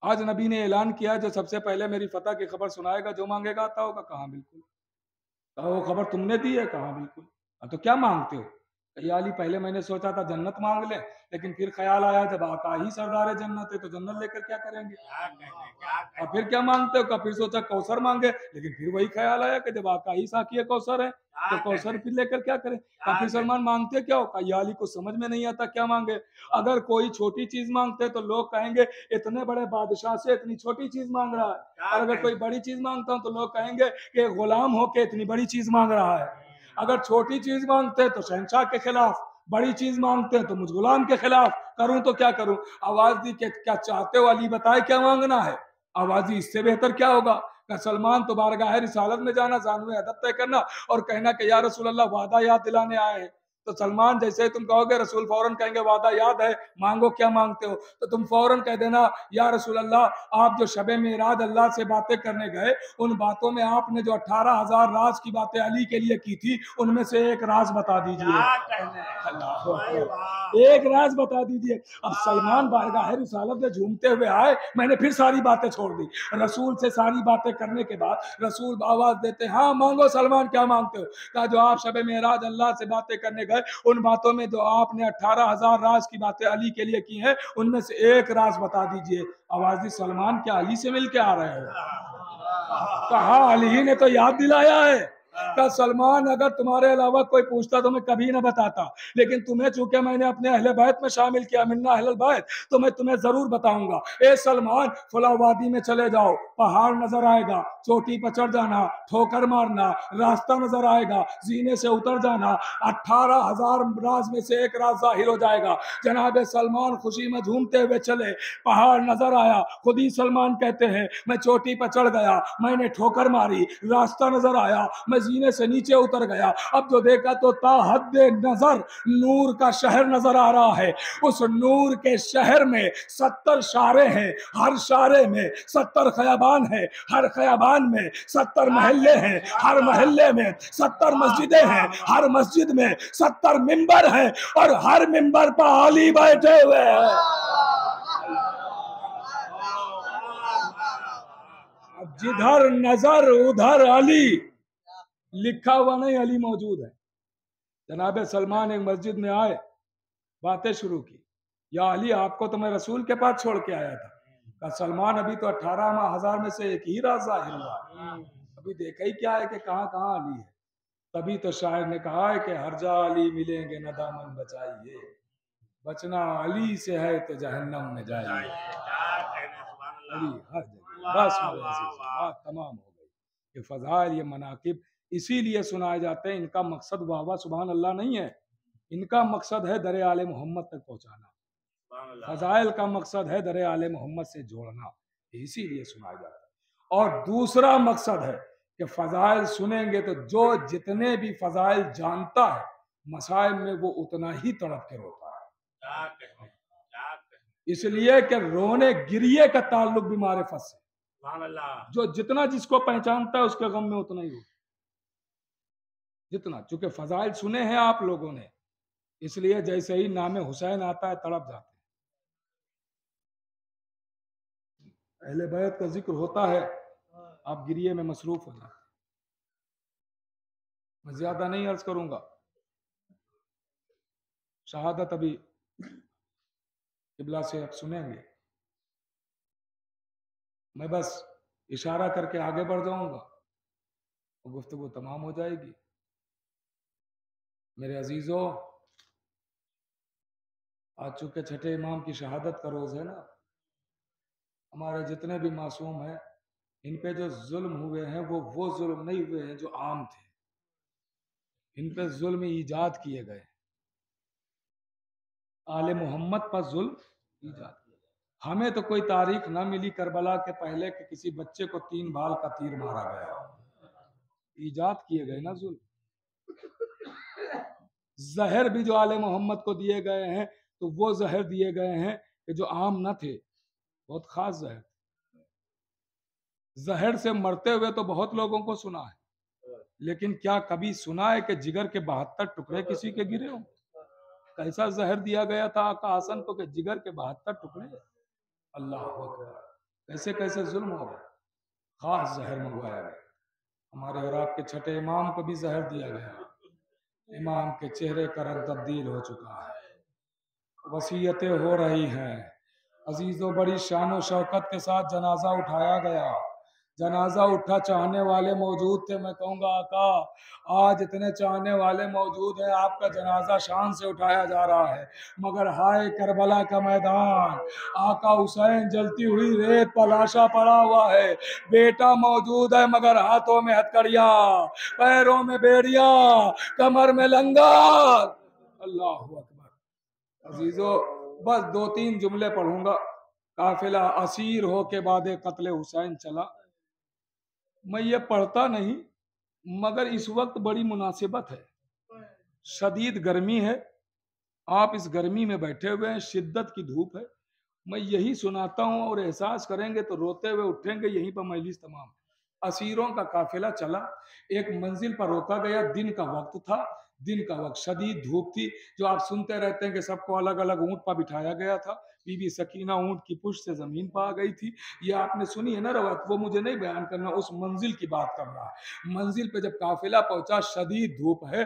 आज नबी ने ऐलान किया जो सबसे पहले मेरी फतह की खबर सुनाएगा, जो मांगेगा आता होगा। कहा बिल्कुल। कहा वो खबर तुमने दी है? कहा बिल्कुल। तो क्या मांगते हो? या अली पहले मैंने सोचा था जन्नत मांग ले, लेकिन फिर ख्याल आया जब आका ही सरदार जन्नत है तो जन्नत लेकर क्या करेंगे। और फिर क्या मांगते हो? फिर सोचा कौसर मांगे, लेकिन फिर वही ख्याल आया कि जब आका ही साकी कौसर है तो कौसर फिर लेकर क्या करें। फिर सलमान मांगते क्या हो? या अली को समझ में नहीं आता क्या मांगे। अगर कोई छोटी चीज मांगते तो लोग कहेंगे इतने बड़े बादशाह से इतनी छोटी चीज मांग रहा है, और अगर कोई बड़ी चीज मांगता हूं तो लोग कहेंगे कि गुलाम होके इतनी बड़ी चीज मांग रहा है। अगर छोटी चीज मांगते तो शहंशाह के खिलाफ, बड़ी चीज मांगते हैं तो मुझ गुलाम के खिलाफ। करूं तो क्या करूं? आवाज दी कि क्या चाहते हो अली, बताए क्या मांगना है। आवाज दी इससे बेहतर क्या होगा। सलमान तो बारगाह रिसालत में जाना, जानवे अदब तय करना और कहना कि या रसूल अल्लाह वादा याद दिलाने आए हैं। तो सलमान जैसे ही तुम कहोगे, रसूल फौरन कहेंगे वादा याद है, मांगो क्या मांगते हो। तो तुम फौरन कह देना या रसूल अल्लाह आप जो शबे मेराज अल्लाह से बातें करने गए, उन बातों में आपने जो 18,000 राज की बातें अली के लिए की थी, उनमें से एक राज बता दीजिए। एक राज बता दीजिए। अब सलमान बारगाह रिसालत में झूमते हुए आए, मैंने फिर सारी बातें छोड़ दी। रसूल से सारी बातें करने के बाद रसूल आवाज देते हाँ मांगो सलमान क्या मांगते हो। कहा जो आप शबे मेराज अल्लाह से बातें करने गए, उन बातों में जो आपने 18,000 राज की बातें अली के लिए की हैं, उनमें से एक राज बता दीजिए। आवाज दी सलमान क्या अली से मिल के आ रहे हो? कहा अली ने तो याद दिलाया है। कहा सलमान अगर तुम्हारे अलावा कोई पूछता तो मैं कभी ना बताता, लेकिन तुम्हें चूंकि मैंने अपने अहले बैत में शामिल किया, मिन्ना अहल बैत, तो मैं तुम्हें जरूर बताऊंगा। ए सलमान, फला वादी में चले जाओ, पहाड़ नजर आएगा, चोटी पर चढ़ जाना, ठोकर मारना, रास्ता नजर आएगा, जीने से उतर जाना, 18,000 राज में से एक राज जाहिर हो जाएगा। जनाब सलमान खुशी में झूमते हुए चले, पहाड़ नजर आया, खुद ही सलमान कहते हैं मैं चोटी पर चढ़ गया, मैंने ठोकर मारी, रास्ता नजर आया, मैं जीने से नीचे उतर गया। अब जो देखा तो ताहद नजर नूर का शहर नजर आ रहा है। उस नूर के शहर में 70 शारे हैं, हर शारे में 70 खयाबान है, हर खयाबान में 70 महल्ले हैं, हर महल्ले में 70 मस्जिदें हैं, हर मस्जिद में 70 मिंबर हैं, और हर मिंबर पर अली बैठे हुए हैं। अब जिधर नजर उधर अली, लिखा हुआ नहीं, अली मौजूद है। जनाब सलमान एक मस्जिद में आए, बातें शुरू की, या अली आपको तो मैं रसूल के पास छोड़ के आया था। कहा सलमान अभी तो 18,000 में से एक ही राज जाहिर हुआ, अभी देखा ही क्या है कि कहाँ कहाँ अली है। तभी तो शायर ने कहा है कि हर जा अली मिलेंगे न दामन बचाइए, बचना अली से है तो जहन्नम में जाइए। अली हर जगह। बस बात तमाम हो गई। ये फजाइल, ये मनाकिब इसीलिए सुनाए जाते हैं, इनका मकसद वाह वाह सुभान अल्लाह नहीं है, इनका मकसद है दरे आले मोहम्मद तक पहुंचाना। फजाइल का मकसद है दरे आले मोहम्मद से जोड़ना, इसीलिए सुनाया जाता है। और दूसरा मकसद है कि फजाइल सुनेंगे तो जो जितने भी फजाइल जानता है, मसाइब में वो उतना ही तड़प के रोता है, इसलिए कि रोने गिरिए का ताल्लुक भी मारिफत से। जो जितना जिसको पहचानता है उसके गम में उतना ही हो, जितना, चूंकि फजाइल सुने हैं आप लोगों ने, इसलिए जैसे ही नाम हुसैन आता है तड़प जाते हैं। अहले बैत का जिक्र होता है, आप गिरिए में मसरूफ हो जाते हैं। मैं ज्यादा नहीं अर्ज करूंगा, शहादत अभी किबला से अब सुनेंगे, मैं बस इशारा करके आगे बढ़ जाऊंगा और गुफ्तगू तमाम हो जाएगी। मेरे अजीजों, आज चूंकि छठे इमाम की शहादत का रोज है ना, हमारे जितने भी मासूम हैं, इन पे जो जुल्म हुए हैं वो जुल्म नहीं हुए हैं जो आम थे, इन पे जुल्म ईजाद किए गए। आले मोहम्मद पर जुल्म ईजाद किया। हमें तो कोई तारीख ना मिली करबला के पहले कि किसी बच्चे को 3 बाल का तीर मारा गया, ईजाद किए गए ना जुल्म। जहर भी जो आले मोहम्मद को दिए गए हैं, तो वो जहर दिए गए हैं कि जो आम न थे, बहुत खास जहर। जहर से मरते हुए तो बहुत लोगों को सुना है, लेकिन क्या कभी सुना है कि जिगर के 72 टुकड़े किसी के गिरे हों? कैसा जहर दिया गया था आका हसन को कि जिगर के 72 टुकड़े। अल्लाह अकबर, कैसे कैसे जुल्म हो गए, खास जहर मंगवाया गया। हमारे और आपके छठे इमाम को भी जहर दिया गया, इमाम के चेहरे का रंग तब्दील हो चुका है, वसीयतें हो रही हैं। अजीजों, बड़ी शान शौकत के साथ जनाजा उठाया गया। जनाजा उठा, चाहने वाले मौजूद थे। मैं कहूँगा आका, आज इतने चाहने वाले मौजूद हैं, आपका जनाजा शान से उठाया जा रहा है, मगर हाय करबला का मैदान, आका हुसैन जलती हुई रेत पर लाशा पड़ा हुआ है, बेटा मौजूद है मगर हाथों में हथकड़िया, पैरों में बेड़िया, कमर में लंगर। अल्लाह अकबर। अजीजों, बस 2-3 जुमले पढ़ूंगा। काफिला असीर हो के बाद कत्ले हुसैन चला। मैं ये पढ़ता नहीं, मगर इस वक्त बड़ी मुनासिबत है, शदीद गर्मी है, आप इस गर्मी में बैठे हुए हैं, शिद्दत की धूप है, मैं यही सुनाता हूँ और एहसास करेंगे तो रोते हुए उठेंगे। यहीं पर मजलिस तमाम। असीरों का काफिला चला, एक मंजिल पर रोका गया, दिन का वक्त था, दिन का वक्त, शदीद धूप थी, जो आप सुनते रहते हैं कि सबको अलग अलग ऊंट पर बिठाया गया था, बीबी सकीना ऊंट की पुष्ट से जमीन पर आ गई थी। ये आपने सुनी है ना रवायत, वो मुझे नहीं बयान करना, उस मंजिल की बात कर रहा है। मंजिल पे जब काफिला पहुंचा, शदीद धूप है।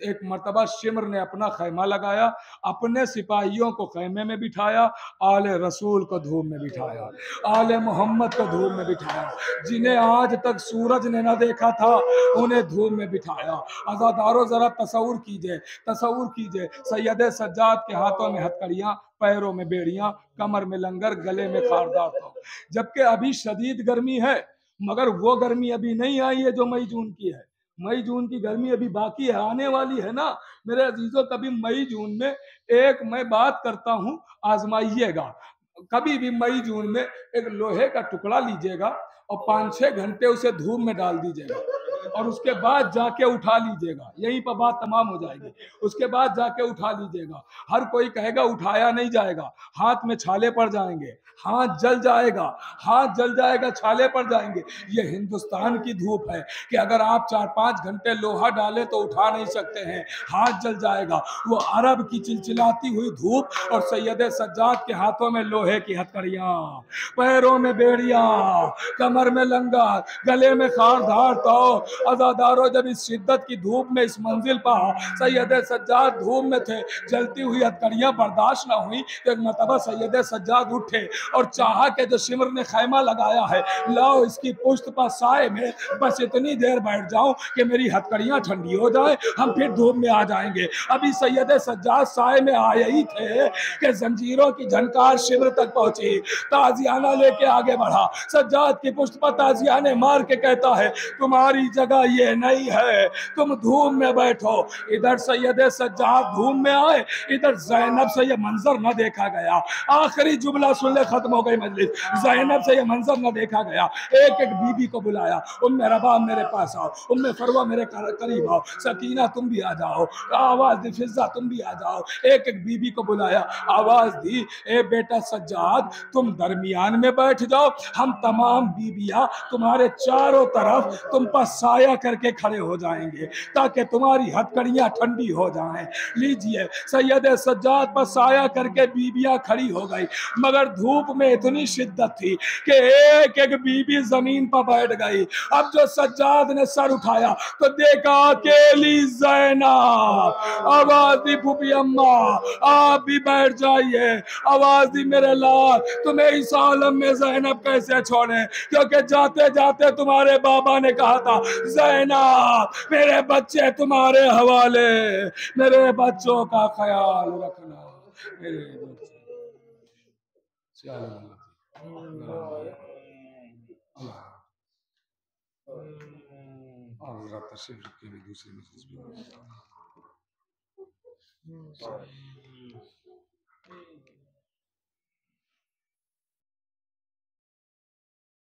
एक मर्तबा शिमर ने अपना खैमा लगाया, अपने सिपाहियों को खैमे में बिठाया, आले रसूल को धूप में बिठाया, आले मोहम्मद को धूप में बिठाया, जिन्हें आज तक सूरज ने न देखा था उन्हें धूप में बिठाया। आजादारों जरा तसव्वुर कीजिए, तसव्वुर कीजिए, सैयद सज्जाद के हाथों में हथकड़ियां, पैरों में बेड़ियां, कमर में लंगर, गले में खारदार था। जबकि अभी शदीद गर्मी है, मगर वो गर्मी अभी नहीं आई है जो मई जून की है। मई जून की गर्मी अभी बाकी है, आने वाली है ना मेरे अजीजों। कभी मई जून में, एक मैं बात करता हूं, आजमाइएगा, कभी भी मई जून में एक लोहे का टुकड़ा लीजिएगा और 5-6 घंटे उसे धूप में डाल दीजिएगा और उसके बाद जाके उठा लीजिएगा, यहीं पर बात तमाम हो जाएगी। उसके बाद जाके उठा लीजिएगा। हर कोई कहेगा उठाया नहीं जाएगा, हाथ में छाले पड़ जाएंगे, हाथ जल जाएगा, हाथ जल जाएगा, छाले पड़ जाएंगे। ये हिंदुस्तान की धूप है कि अगर आप 4-5 घंटे लोहा डालें तो उठा नहीं सकते हैं, हाथ जल जाएगा। वो अरब की चिलचिलाती हुई धूप और सैयद सज्जाद के हाथों में लोहे की हथकड़ियां, पैरों में बेड़ियां, कमर में लंगर, गले में खारधार तो अजादारों, जब इस शिद्दत की धूप में इस मंजिल पर सैयद सज्जाद धूप में थे, जलती हुई हथकड़ियां बर्दाश्त ना हुई। एक मरतबा सैयद सज्जाद उठे और चाहा कि जो शिमर ने खैमा लगाया है, लाओ इसकी पुश्त पर साए में बस इतनी देर बैठ जाऊं कि मेरी हथकड़ियां ठंडी हो जाए, हम फिर धूप में आ जाएंगे। अभी सैयद सज्जाद साए में आए ही थे कि जंजीरों की झनकार शिमर तक पहुंची। ताजियाना लेके आगे बढ़ा, सज्जाद की पुश्त पर ताजियाने मार के कहता है, तुम्हारी जगह ये नहीं है, तुम धूम में बैठो। इधर सैयद सज्जाद धूम में आए, इधर जैनब से ये मंजर न देखा गया। आखिरी जुमला सुन ले, खत्म हो गई मजलिस। जैनब से ये मंजर न देखा गया। एक एक बीबी को बुलाया, उम्मे रबाब मेरे पास आओ, उम्मे फरवा मेरे करीब आओ, सकीना तुम भी आ जाओ, आवाज दी फिजा तुम भी आ जाओ। एक एक बीबी को बुलाया, आवाज दी, ए बेटा सज्जाद तुम दरमियान में बैठ जाओ, हम तमाम बीबियां तुम्हारे चारों तरफ तुम पर साया करके खड़े हो जाएंगे ताकि तुम्हारी हथकड़ियां ठंडी हो जाएं। लीजिए, सैयद सज्जाद पर साया करके बीबियां खड़ी हो गई, मगर धूप में इतनी शिद्दत थी कि एक एक बीबी जमीन पर बैठ गई। अब जो सज्जाद ने सर उठाया तो देखा अकेली ज़ैनब। आवाज दी फूफी अम्मा आप भी बैठ जाइए, आवाज दी मेरे लाल तुम्हें इस आलम में ज़ैनब कैसे छोड़े, क्योंकि जाते जाते तुम्हारे बाबा ने कहा था ज़ैनब मेरे बच्चे तुम्हारे हवाले, मेरे बच्चों का ख्याल रखना, मेरे बच्चे। और जरा तशरीफ रखिए दूसरी मजलिस में।